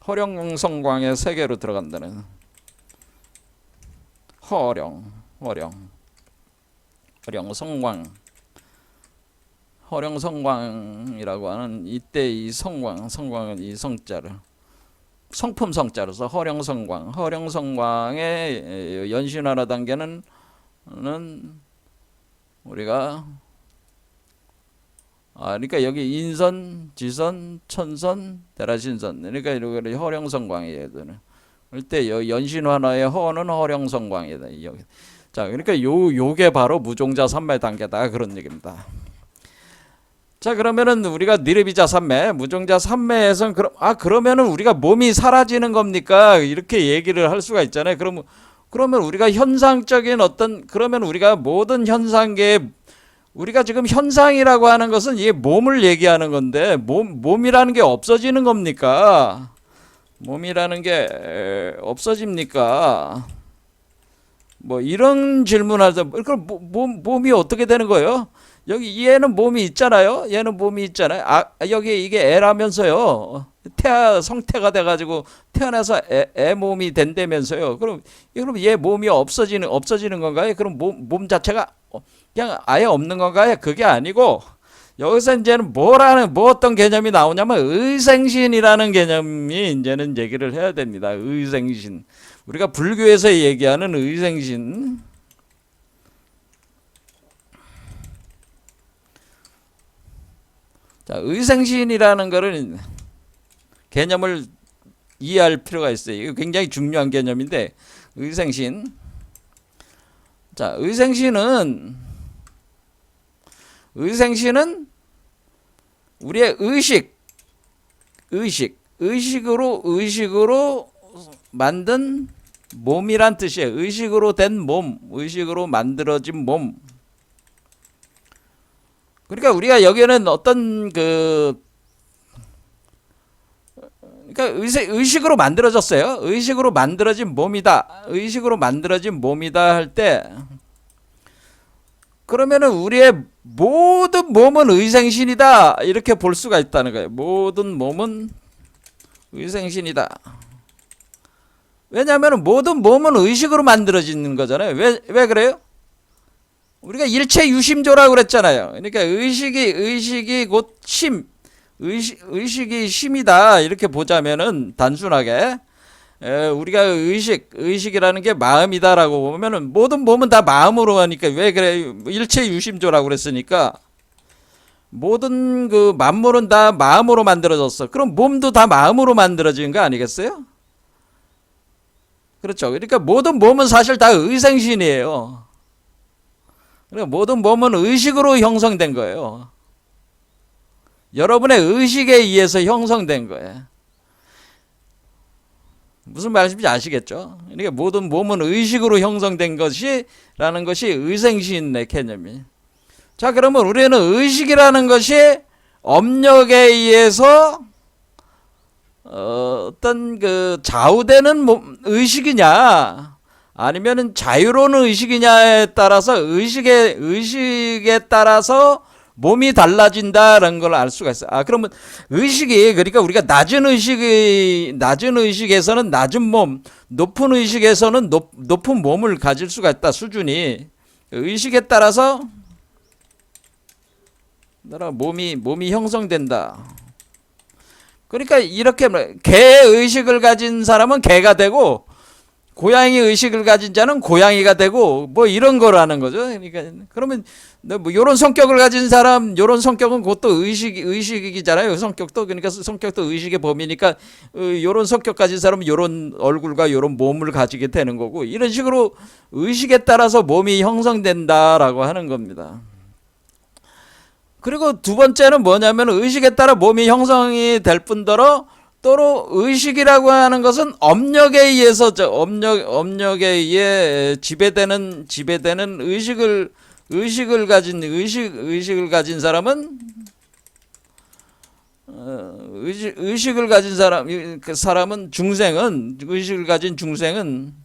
허령성광의 세계로 들어간다는. 허령성광이라고 하는 이때 이 성광은 이 성자를 성품 성자로서 허령성광의 연신환호 단계는 우리가 그러니까 여기 인선, 지선, 천선, 대라신선, 그러니까 이렇게 허령성광이에요. 그때 연신환호의 허는 허령성광이다. 자, 그러니까 요게 바로 무종자 3매 단계다 그런 얘기입니다. 자, 그러면은 우리가 니르비자 3매, 무종자 3매에서는 그러면은 우리가 몸이 사라지는 겁니까? 이렇게 얘기를 할 수가 있잖아요. 그러면 우리가 현상적인 그러면 우리가 모든 현상계에 우리가 지금 현상이라고 하는 것은 이게 몸을 얘기하는 건데 몸이라는 게 없어지는 겁니까? 몸이라는 게 없어집니까? 뭐 이런 질문하자. 그럼 몸이 어떻게 되는 거예요? 여기 얘는 몸이 있잖아요. 여기 이게 애라면서요. 성태가 돼가지고 태어나서 애 몸이 된다면서요. 그럼 얘 몸이 없어지는 건가요? 그럼 몸 자체가 그냥 아예 없는 건가요? 그게 아니고 여기서 이제는 어떤 개념이 나오냐면 의생신이라는 개념이 이제는 얘기를 해야 됩니다. 의생신. 우리가 불교에서 얘기하는 의생신. 자, 의생신이라는 거를 개념을 이해할 필요가 있어요. 이거 굉장히 중요한 개념인데 의생신. 자, 의생신은 우리의 의식으로 만든 몸이란 뜻이에요. 의식으로 된 몸, 의식으로 만들어진 몸. 그러니까 우리가 여기에는 그러니까 의식으로 만들어졌어요. 의식으로 만들어진 몸이다. 의식으로 만들어진 몸이다 할 때 그러면은 우리의 모든 몸은 의생신이다 이렇게 볼 수가 있다는 거예요. 모든 몸은 의생신이다. 왜냐하면 모든 몸은 의식으로 만들어지는 거잖아요. 왜 그래요? 우리가 일체 유심조라고 그랬잖아요. 그러니까 의식이 곧 심, 의식이 심이다 이렇게 보자면은 단순하게 우리가 의식이라는 게 마음이다라고 보면은 모든 몸은 다 마음으로 하니까 왜 그래? 일체 유심조라고 그랬으니까 모든 그 만물은 다 마음으로 만들어졌어. 그럼 몸도 다 마음으로 만들어진 거 아니겠어요? 그렇죠. 그러니까 모든 몸은 사실 다 의생신이에요. 그러니까 모든 몸은 의식으로 형성된 거예요. 여러분의 의식에 의해서 형성된 거예요. 무슨 말씀인지 아시겠죠? 그러니까 모든 몸은 의식으로 형성된 것이라는 것이 의생신의 개념이. 자, 그러면 우리는 의식이라는 것이 업력에 의해서 어떤 그 좌우되는 의식이냐, 아니면은 자유로운 의식이냐에 따라서 의식에 따라서 몸이 달라진다라는 걸 알 수가 있어요. 아, 그러면 의식이, 그러니까 우리가 낮은 의식에서는 낮은 몸, 높은 의식에서는 높은 몸을 가질 수가 있다. 수준이 의식에 따라서 몸이 형성된다. 그러니까 이렇게 개 의식을 가진 사람은 개가 되고, 고양이 의식을 가진 자는 고양이가 되고, 뭐 이런 거라는 거죠. 그러니까 그러면 뭐 이런 성격을 가진 사람, 이런 성격은 그것도 의식이잖아요. 성격도. 그러니까 성격도 의식의 범위니까 이런 성격 가진 사람은 이런 얼굴과 이런 몸을 가지게 되는 거고, 이런 식으로 의식에 따라서 몸이 형성된다라고 하는 겁니다. 그리고 두 번째는 뭐냐면, 의식에 따라 몸이 형성이 될 뿐더러 또로 의식이라고 하는 것은 업력에 의해서, 업력에 의해 지배되는 의식을 가진 사람은, 의식을 가진 사람은 의식을 가진 중생은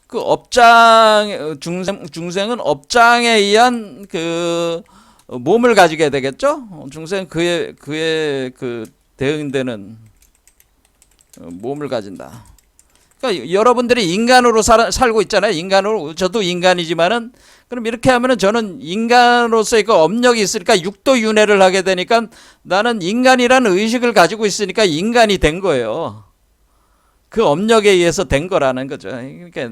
그 중생은 업장에 의한 그 몸을 가지게 되겠죠. 중생은 그의 그 대응되는 몸을 가진다. 그러니까 여러분들이 인간으로 살고 있잖아요. 인간으로, 저도 인간이지만은, 그럼 이렇게 하면은 저는 인간으로서의 그 업력이 있으니까 육도윤회를 하게 되니까 나는 인간이라는 의식을 가지고 있으니까 인간이 된 거예요. 그 업력에 의해서 된 거라는 거죠. 그러니까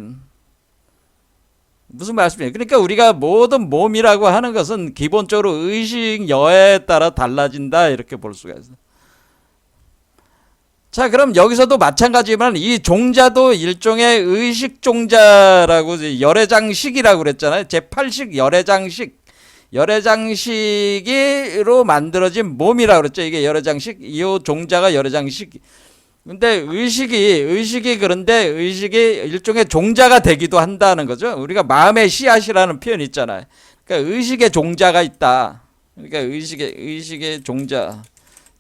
무슨 말씀이에요? 그러니까 우리가 모든 몸이라고 하는 것은 기본적으로 의식 여에 따라 달라진다, 이렇게 볼 수가 있어요. 자, 그럼 여기서도 마찬가지지만 이 종자도 일종의 의식 종자라고, 열애장식이라고 그랬잖아요. 제8식 열애장식으로 만들어진 몸이라고 그랬죠. 이게 열애장식, 이 종자가 열애장식. 근데 의식이 그런데 의식이 일종의 종자가 되기도 한다는 거죠. 우리가 마음의 씨앗이라는 표현이 있잖아요. 그러니까 의식의 종자가 있다. 그러니까 의식의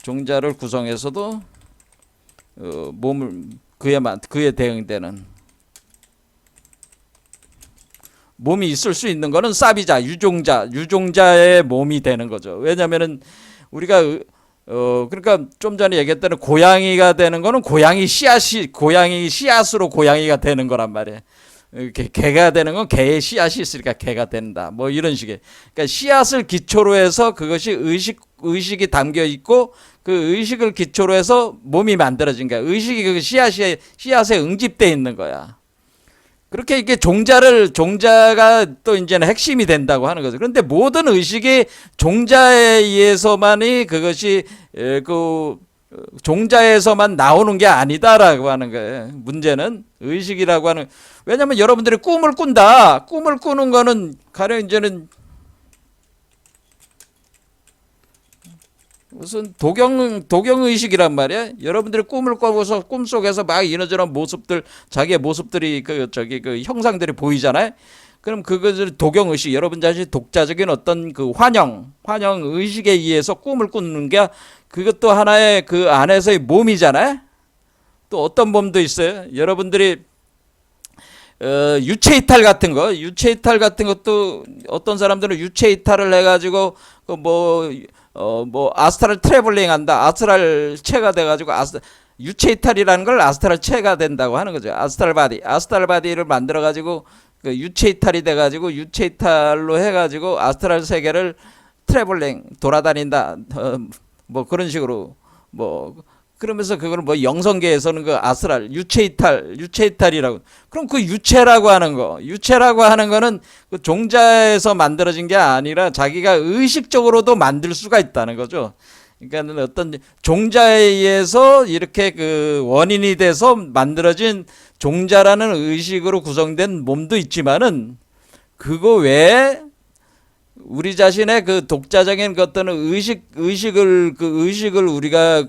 종자를 구성해서도 몸을 그에 대응되는 몸이 있을 수 있는 거는 사비자, 유종자의 몸이 되는 거죠. 왜냐면은 우리가 그러니까 좀 전에 얘기했던 고양이가 되는 거는 고양이 씨앗으로 고양이가 되는 거란 말이에요. 개가 되는 건 개의 씨앗이 있으니까 개가 된다. 뭐 이런 식의. 그러니까 씨앗을 기초로 해서 그것이 의식이 담겨 있고, 그 의식을 기초로 해서 몸이 만들어진 거야. 의식이 그 씨앗에 응집돼 있는 거야. 그렇게 이게 종자가 또 이제는 핵심이 된다고 하는 거죠. 그런데 모든 의식이 종자에 의해서만이 그것이 그 종자에서만 나오는 게 아니다라고 하는 거예요. 문제는 의식이라고 하는. 왜냐하면 여러분들이 꿈을 꾼다. 꿈을 꾸는 거는 가령 이제는 무슨 도경의식이란 말이야. 여러분들이 꿈을 꿔서 꿈속에서 막 이런저런 모습들, 자기의 모습들이 그 형상들이 보이잖아요. 그럼 그것을 도경의식, 여러분 자신이 독자적인 어떤 그 환영의식에 의해서 꿈을 꾸는 게, 그것도 하나의 그 안에서의 몸이잖아요. 또 어떤 몸도 있어요. 여러분들이 유체이탈 같은 것도 어떤 사람들은 유체이탈을 해가지고 뭐 아스트랄 트래블링 한다. 아스트랄 체가 돼가지고 유체이탈이라는 걸 아스트랄 체가 된다고 하는 거죠. 아스트랄 바디를 만들어가지고 그 유체이탈이 돼가지고 유체이탈로 해가지고 아스트랄 세계를 트래블링 돌아다닌다. 뭐 그런 식으로 뭐 그러면서 그걸 뭐 영성계에서는 그 아스랄, 유체이탈이라고. 그럼 그 유체라고 하는 거는 그 종자에서 만들어진 게 아니라 자기가 의식적으로도 만들 수가 있다는 거죠. 그러니까 어떤 종자에 의해서 이렇게 그 원인이 돼서 만들어진 종자라는 의식으로 구성된 몸도 있지만은 그거 외에 우리 자신의 그 독자적인 그 어떤 의식을 우리가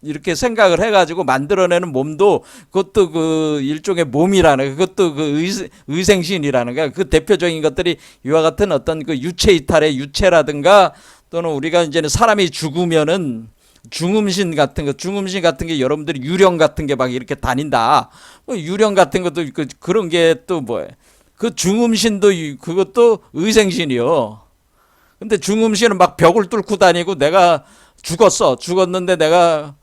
이렇게 생각을 해가지고 만들어내는 몸도 그것도 그 일종의 몸이라는, 그것도 그 의생신이라는 거야. 그 대표적인 것들이 이와 같은 어떤 그 유체 이탈의 유체라든가, 또는 우리가 이제는 사람이 죽으면은 중음신 같은 게 여러분들이 유령 같은 게 막 이렇게 다닌다. 뭐 유령 같은 것도 있고 그런 게 또 뭐예요? 그 중음신도 그것도 의생신이요. 근데 중음신은 막 벽을 뚫고 다니고 내가 죽었는데 내가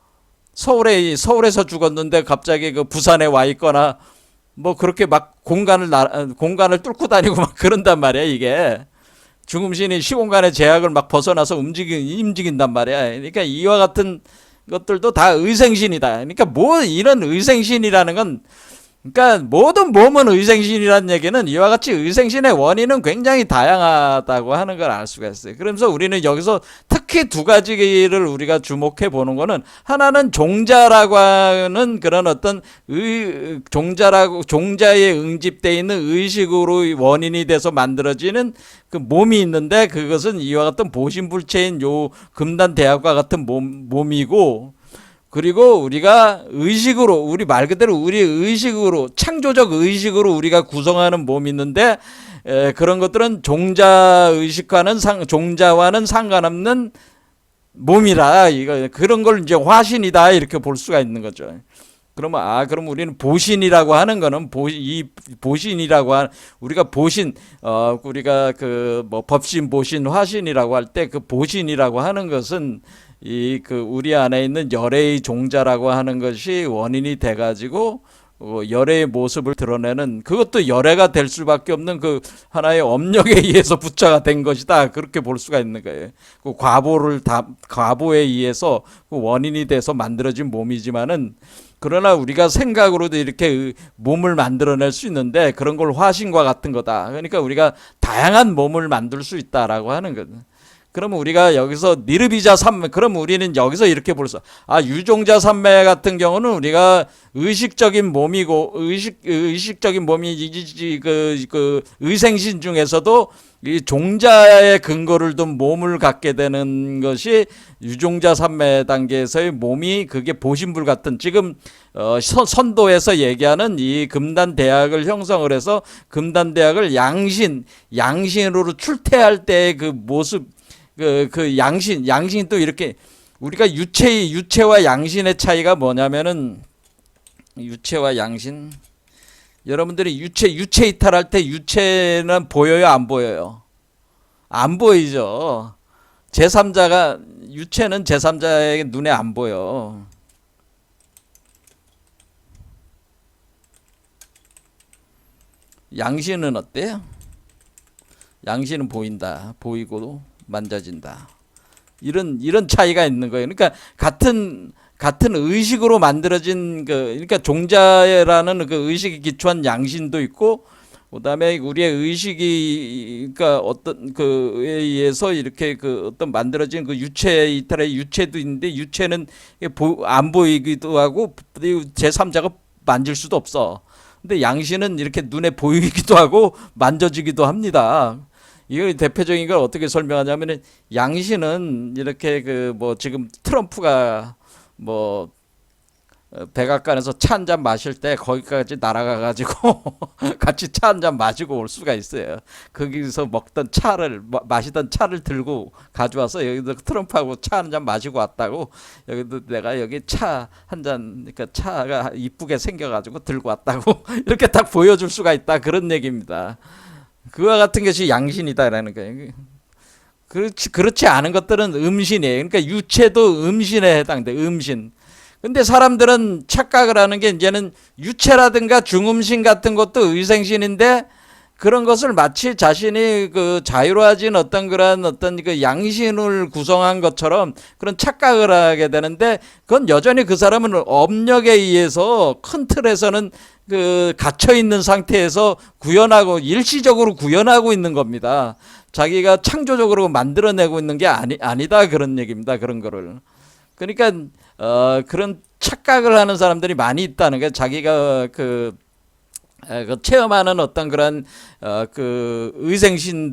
서울에서 죽었는데 갑자기 그 부산에 와 있거나 뭐 그렇게 막 공간을 뚫고 다니고 막 그런단 말이야. 이게 중음신이 시공간의 제약을 막 벗어나서 움직인단 말이야. 그러니까 이와 같은 것들도 다 의생신이다. 그러니까 뭐 이런 의생신이라는 건, 그러니까 모든 몸은 의생신이라는 얘기는 이와 같이 의생신의 원인은 굉장히 다양하다고 하는 걸 알 수가 있어요. 그러면서 우리는 여기서 특히 두 가지를 우리가 주목해 보는 거는, 하나는 종자라고 하는 그런 어떤 종자에 응집되어 있는 의식으로 원인이 돼서 만들어지는 그 몸이 있는데, 그것은 이와 같은 보신불체인 요 금단대학과 같은 몸이고, 그리고 우리가 의식으로, 우리 말 그대로 우리 의식으로, 창조적 의식으로 우리가 구성하는 몸이 있는데, 그런 것들은 종자와는 상관없는 몸이라, 그런 걸 이제 화신이다 이렇게 볼 수가 있는 거죠. 그럼 우리는 보신이라고 하는 거는 우리가 보신, 우리가 그 뭐 법신, 보신, 화신이라고 할 때 그 보신이라고 하는 것은 우리 안에 있는 열애의 종자라고 하는 것이 원인이 돼가지고 열애의 모습을 드러내는, 그것도 열애가 될 수밖에 없는 그 하나의 업력에 의해서 부처가 된 것이다. 그렇게 볼 수가 있는 거예요. 그 과보에 의해서 그 원인이 돼서 만들어진 몸이지만은, 그러나 우리가 생각으로도 이렇게 몸을 만들어낼 수 있는데, 그런 걸 화신과 같은 거다. 그러니까 우리가 다양한 몸을 만들 수 있다라고 하는 거죠. 그러면 우리가 여기서 니르비자 삼매, 그럼 우리는 여기서 이렇게 볼 수, 유종자 삼매 같은 경우는 우리가 의식적인 몸이고, 의식적인 몸이 그 의생신 중에서도 이 종자의 근거를 둔 몸을 갖게 되는 것이 유종자 삼매 단계에서의 몸이, 그게 보신불 같은, 지금 선도에서 얘기하는 이 금단대학을 형성을 해서 금단대학을 양신으로 출퇴할 때의 그 모습, 그 양신 또 이렇게, 우리가 유체와 양신의 차이가 뭐냐면은, 유체와 양신, 여러분들이 유체 이탈할 때 유체는 보여요, 안 보여요? 안 보이죠. 유체는 제3자에게 눈에 안 보여. 양신은 어때요? 양신은 보인다. 보이고 만져진다. 이런 차이가 있는 거예요. 그러니까 같은 의식으로 만들어진 그러니까 종자라는 그 의식이 기초한 양신도 있고, 그다음에 우리의 의식이, 그러니까 어떤 그에 의해서 이렇게 그 어떤 만들어진 그 유체 이탈의 유체도 있는데, 유체는 안 보이기도 하고 제3자가 만질 수도 없어. 근데 양신은 이렇게 눈에 보이기도 하고 만져지기도 합니다. 이걸 대표적인 걸 어떻게 설명하냐면은, 양신은 이렇게 그 뭐 지금 트럼프가 뭐 백악관에서 차 한 잔 마실 때 거기까지 날아가 가지고 같이 차 한 잔 마시고 올 수가 있어요. 거기서 마시던 차를 들고 가져와서 여기도 트럼프하고 차 한 잔 마시고 왔다고, 여기도 내가 여기 차 한 잔, 그러니까 차가 이쁘게 생겨가지고 들고 왔다고 이렇게 딱 보여줄 수가 있다, 그런 얘기입니다. 그와 같은 것이 양신이다라는 거예요. 그렇지 않은 것들은 음신이에요. 그러니까 유체도 음신에 해당돼, 음신. 근데 사람들은 착각을 하는 게, 이제는 유체라든가 중음신 같은 것도 의생신인데, 그런 것을 마치 자신이 그 자유로워진 어떤 그런 어떤 그 양신을 구성한 것처럼 그런 착각을 하게 되는데, 그건 여전히 그 사람은 업력에 의해서 큰 틀에서는 그 갇혀 있는 상태에서 구현하고 일시적으로 구현하고 있는 겁니다. 자기가 창조적으로 만들어내고 있는 게 아니다, 그런 얘기입니다. 그런 거를. 그러니까 그런 착각을 하는 사람들이 많이 있다는 게, 자기가 그 체험하는 어떤 그런 그 의생신을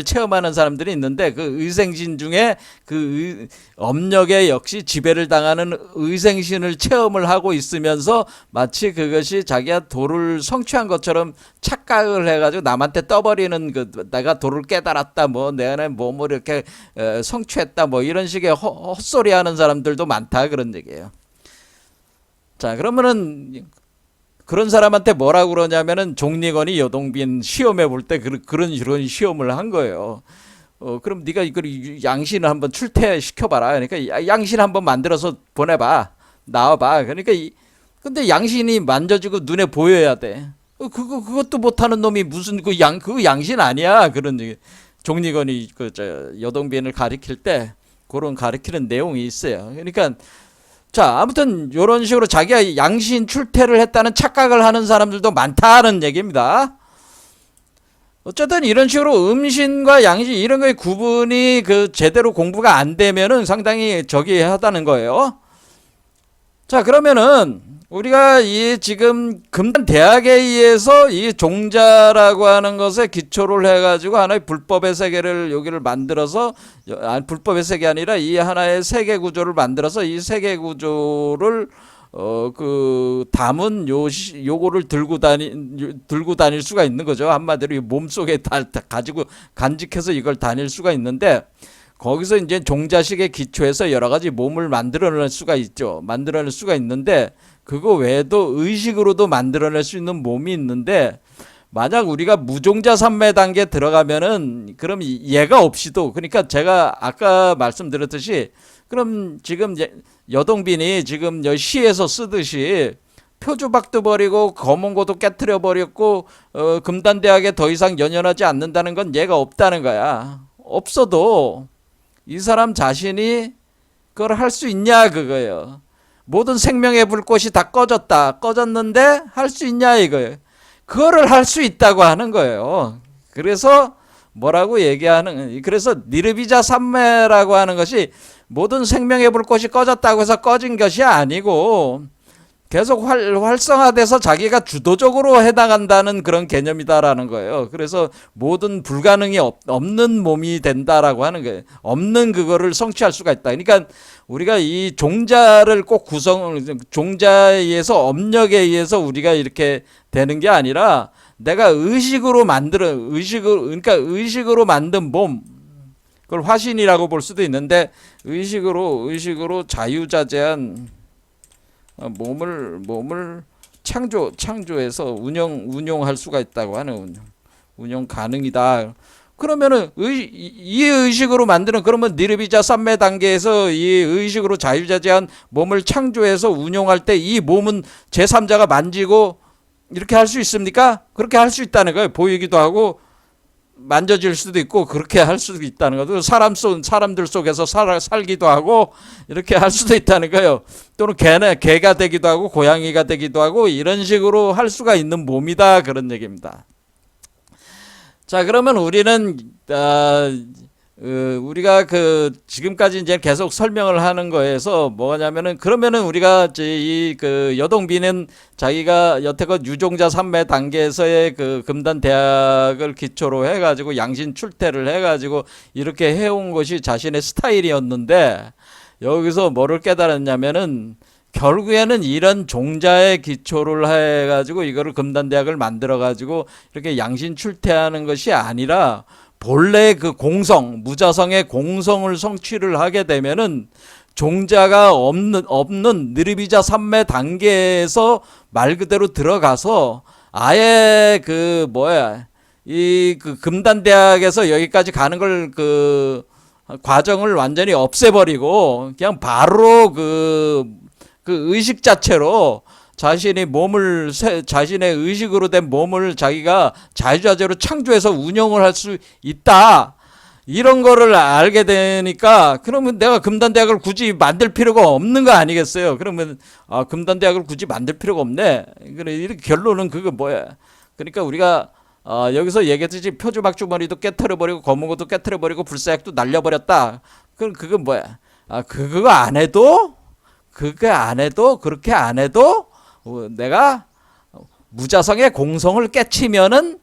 체험하는 사람들이 있는데, 그 의생신 중에 그 업력에 역시 지배를 당하는 의생신을 체험을 하고 있으면서 마치 그것이 자기가 도를 성취한 것처럼 착각을 해가지고 남한테 떠버리는, 그 내가 도를 깨달았다, 뭐 내가 뭐 이렇게 성취했다, 뭐 이런 식의 헛소리 하는 사람들도 많다, 그런 얘기예요. 자, 그러면은 그런 사람한테 뭐라고 그러냐면은, 종리건이 여동빈 시험해 볼 때 그런 이런 시험을 한 거예요. 그럼 네가 이걸 양신을 한번 출퇴시켜봐라. 그러니까 양신 한번 만들어서 보내봐, 나와봐. 그러니까 근데 양신이 만져지고 눈에 보여야 돼. 그것도 못하는 놈이 무슨 그 양신 아니야, 그런 얘기. 종리건이 여동빈을 가리킬 때 그런 가리키는 내용이 있어요. 그러니까 자, 아무튼 이런 식으로 자기가 양신 출퇴를 했다는 착각을 하는 사람들도 많다는 얘기입니다. 어쨌든 이런 식으로 음신과 양신 이런 거의 구분이 그 제대로 공부가 안 되면은 상당히 저기 하다는 거예요. 자, 그러면은 우리가 이 지금 금단 대학에 의해서 이 종자라고 하는 것에 기초를 해가지고 하나의 불법의 세계를 여기를 만들어서, 불법의 세계 아니라 이 하나의 세계 구조를 만들어서 이 세계 구조를 그 담은 요거를 들고 다닐 수가 있는 거죠. 한마디로 이 몸속에 가지고 간직해서 이걸 다닐 수가 있는데, 거기서 이제 종자식의 기초에서 여러 가지 몸을 만들어낼 수가 있죠. 만들어낼 수가 있는데, 그거 외에도 의식으로도 만들어낼 수 있는 몸이 있는데, 만약 우리가 무종자 삼매 단계에 들어가면은 그럼 얘가 없이도, 그러니까 제가 아까 말씀드렸듯이, 그럼 지금 여동빈이 지금 시에서 쓰듯이 표주박도 버리고 검은고도 깨트려 버렸고 금단대학에 더 이상 연연하지 않는다는 건 얘가 없다는 거야. 없어도 이 사람 자신이 그걸 할 수 있냐, 그거예요. 모든 생명의 불꽃이 다 꺼졌는데 할 수 있냐, 이거예요. 그거를 할 수 있다고 하는 거예요. 그래서 뭐라고 얘기하는, 그래서 니르비자 삼매라고 하는 것이 모든 생명의 불꽃이 꺼졌다고 해서 꺼진 것이 아니고, 계속 활성화돼서 자기가 주도적으로 해나간다는 그런 개념이다라는 거예요. 그래서 모든 불가능이 없는 몸이 된다라고 하는 거예요. 없는 그거를 성취할 수가 있다. 그러니까 우리가 이 종자를 꼭 종자에 의해서, 업력에 의해서 우리가 이렇게 되는 게 아니라, 내가 그러니까 의식으로 만든 몸, 그걸 화신이라고 볼 수도 있는데, 의식으로 자유자재한 몸을 창조해서 운용할 수가 있다고 하는, 운용 가능이다. 그러면은 이 의식으로 만드는, 그러면 니르비자 삼매 단계에서 이 의식으로 자유자재한 몸을 창조해서 운용할 때 이 몸은 제3자가 만지고 이렇게 할 수 있습니까? 그렇게 할 수 있다는 거예요. 보이기도 하고 만져질 수도 있고 그렇게 할 수도 있다는 거죠. 사람들 속에서 살기도 하고 이렇게 할 수도 있다는 거예요. 또는 개가 되기도 하고 고양이가 되기도 하고 이런 식으로 할 수가 있는 몸이다, 그런 얘기입니다. 자, 그러면 우리는 우리가 그 지금까지 이제 계속 설명을 하는 거에서 뭐냐면은, 그러면은 우리가 이 그 여동빈은 자기가 여태껏 유종자 삼매 단계에서의 그 금단 대학을 기초로 해가지고 양신 출퇴를 해가지고 이렇게 해온 것이 자신의 스타일이었는데, 여기서 뭐를 깨달았냐면은, 결국에는 이런 종자의 기초를 해가지고 이거를 금단 대학을 만들어가지고 이렇게 양신 출퇴하는 것이 아니라, 본래 그 무자성의 공성을 성취를 하게 되면은 종자가 없는 느리비자 삼매 단계에서 말 그대로 들어가서 아예 이 금단대학에서 여기까지 가는 걸 그 과정을 완전히 없애버리고 그냥 바로 그 의식 자체로 자신이 자신의 의식으로 된 몸을 자기가 자유자재로 창조해서 운영을 할 수 있다. 이런 거를 알게 되니까 그러면 내가 금단대학을 굳이 만들 필요가 없는 거 아니겠어요? 그러면 금단대학을 굳이 만들 필요가 없네. 그래 이렇게 결론은 그거 뭐야? 그러니까 우리가 여기서 얘기했듯이 표주막주머니도 깨트려버리고 검은 것도 깨트려버리고 불사약도 날려버렸다. 그럼 그건 뭐야? 그거 안 해도 그렇게 안 해도 내가 무자성의 공성을 깨치면은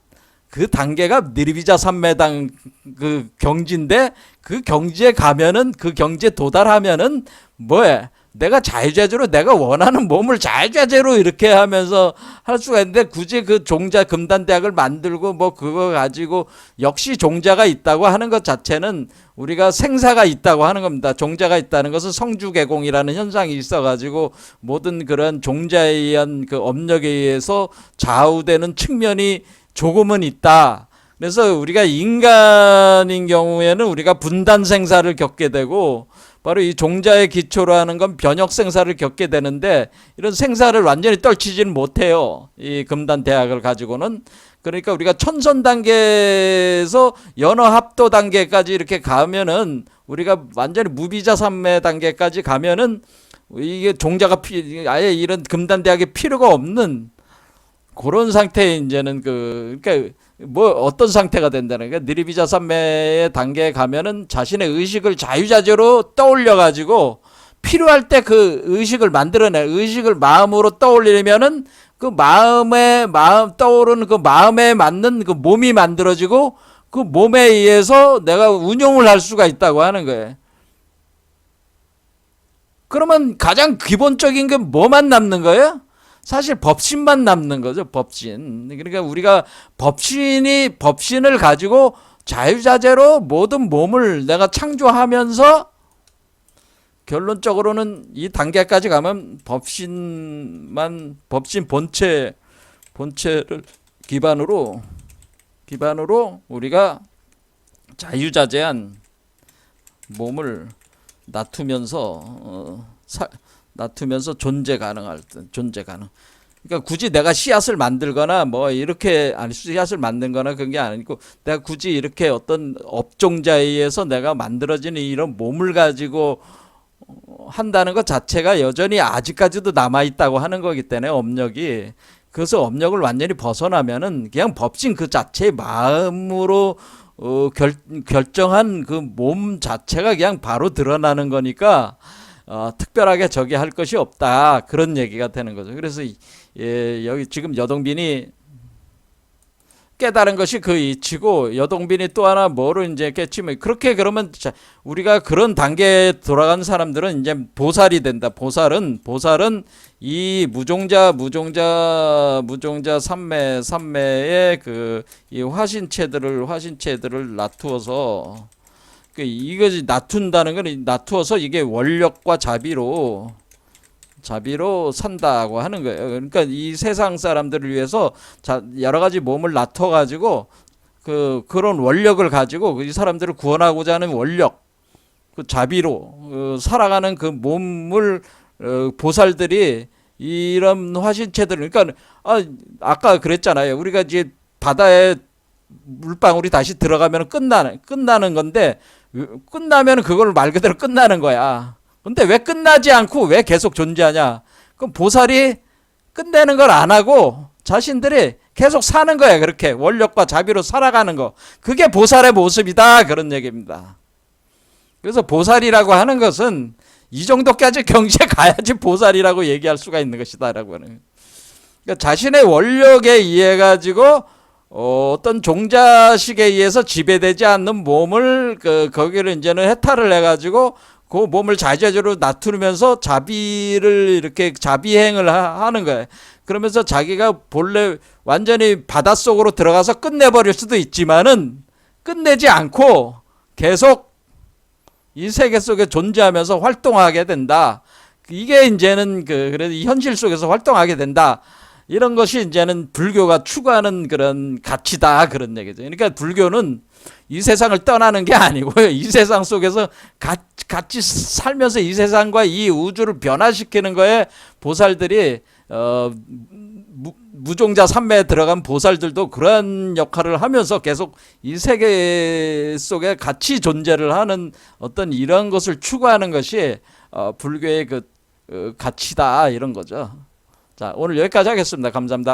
그 단계가 니르비자 삼매당 그 경지인데 그 경지에 가면은 그 경지에 도달하면은 뭐야? 내가 자유자재로 내가 원하는 몸을 자유자재로 이렇게 하면서 할 수가 있는데 굳이 그 종자 금단대학을 만들고 뭐 그거 가지고 역시 종자가 있다고 하는 것 자체는 우리가 생사가 있다고 하는 겁니다. 종자가 있다는 것은 성주개공이라는 현상이 있어가지고 모든 그런 종자에 의한 그 업력에 의해서 좌우되는 측면이 조금은 있다. 그래서 우리가 인간인 경우에는 우리가 분단 생사를 겪게 되고 바로 이 종자의 기초로 하는 건 변혁 생사를 겪게 되는데 이런 생사를 완전히 떨치지는 못해요. 이 금단 대학을 가지고는. 그러니까 우리가 천선 단계에서 연어 합도 단계까지 이렇게 가면은 우리가 완전히 무비자 삼매 단계까지 가면은 이게 종자가 아예 이런 금단 대학이 필요가 없는 그런 상태에 이제는 그러니까 뭐 어떤 상태가 된다는 거야. 니르비자 삼매의 단계에 가면은 자신의 의식을 자유자재로 떠올려 가지고 필요할 때 그 의식을 만들어내. 의식을 마음으로 떠올리면은 그 마음 떠오르는 그 마음에 맞는 그 몸이 만들어지고 그 몸에 의해서 내가 운용을 할 수가 있다고 하는 거예요. 그러면 가장 기본적인 게 뭐만 남는 거예요? 사실 법신만 남는 거죠. 법신. 그러니까 우리가 법신을 가지고 자유자재로 모든 몸을 내가 창조하면서 결론적으로는 이 단계까지 가면 법신 본체를 기반으로 우리가 자유자재한 몸을 놔두면서 존재 가능. 그러니까 굳이 내가 씨앗을 만들거나 뭐 이렇게 씨앗을 만든거나 그런 게 아니고 내가 굳이 이렇게 어떤 업종자에 의해서 내가 만들어지는 이런 몸을 가지고 한다는 것 자체가 여전히 아직까지도 남아 있다고 하는 거기 때문에 업력이. 그래서 업력을 완전히 벗어나면은 그냥 법신 그 자체의 마음으로 결정한 그 몸 자체가 그냥 바로 드러나는 거니까. 특별하게 저기 할 것이 없다. 그런 얘기가 되는 거죠. 그래서 여기 지금 여동빈이 깨달은 것이 그 이치고 여동빈이 또 하나 뭐로 이제 깨치면 그렇게 그러면 우리가 그런 단계에 돌아간 사람들은 이제 보살이 된다. 보살은 이 무종자 삼매의 그 이 화신체들을 놔두어서 이것이 놔둔다는 건 놔두어서 이게 원력과 자비로 산다고 하는 거예요. 그러니까 이 세상 사람들을 위해서 여러 가지 몸을 놔둬 가지고 그런 원력을 가지고 이 사람들을 구원하고자 하는 원력, 그 자비로 살아가는 그 몸을 보살들이 이런 화신체들 그러니까 아까 그랬잖아요. 우리가 이제 바다에 물방울이 다시 들어가면 끝나는 건데 끝나면 그걸 말 그대로 끝나는 거야. 근데 왜 끝나지 않고 왜 계속 존재하냐? 그럼 보살이 끝내는 걸 안 하고 자신들이 계속 사는 거야. 그렇게 원력과 자비로 살아가는 거. 그게 보살의 모습이다. 그런 얘기입니다. 그래서 보살이라고 하는 것은 이 정도까지 경지에 가야지 보살이라고 얘기할 수가 있는 것이다라고 하는. 그러니까 자신의 원력에 의해 가지고 어떤 종자식에 의해서 지배되지 않는 몸을 거기를 이제는 해탈을 해가지고 그 몸을 자유자재로 놔두면서 자비를 이렇게 자비행을 하는 거예요. 그러면서 자기가 본래 완전히 바닷속으로 들어가서 끝내버릴 수도 있지만은 끝내지 않고 계속 이 세계 속에 존재하면서 활동하게 된다. 이게 이제는 그래도 이 현실 속에서 활동하게 된다. 이런 것이 이제는 불교가 추구하는 그런 가치다. 그런 얘기죠. 그러니까 불교는 이 세상을 떠나는 게 아니고요. 이 세상 속에서 같이 살면서 이 세상과 이 우주를 변화시키는 거에 보살들이 무종자 삼매에 들어간 보살들도 그러한 역할을 하면서 계속 이 세계 속에 같이 존재를 하는 어떤 이런 것을 추구하는 것이 불교의 그 가치다 이런 거죠. 자, 오늘 여기까지 하겠습니다. 감사합니다.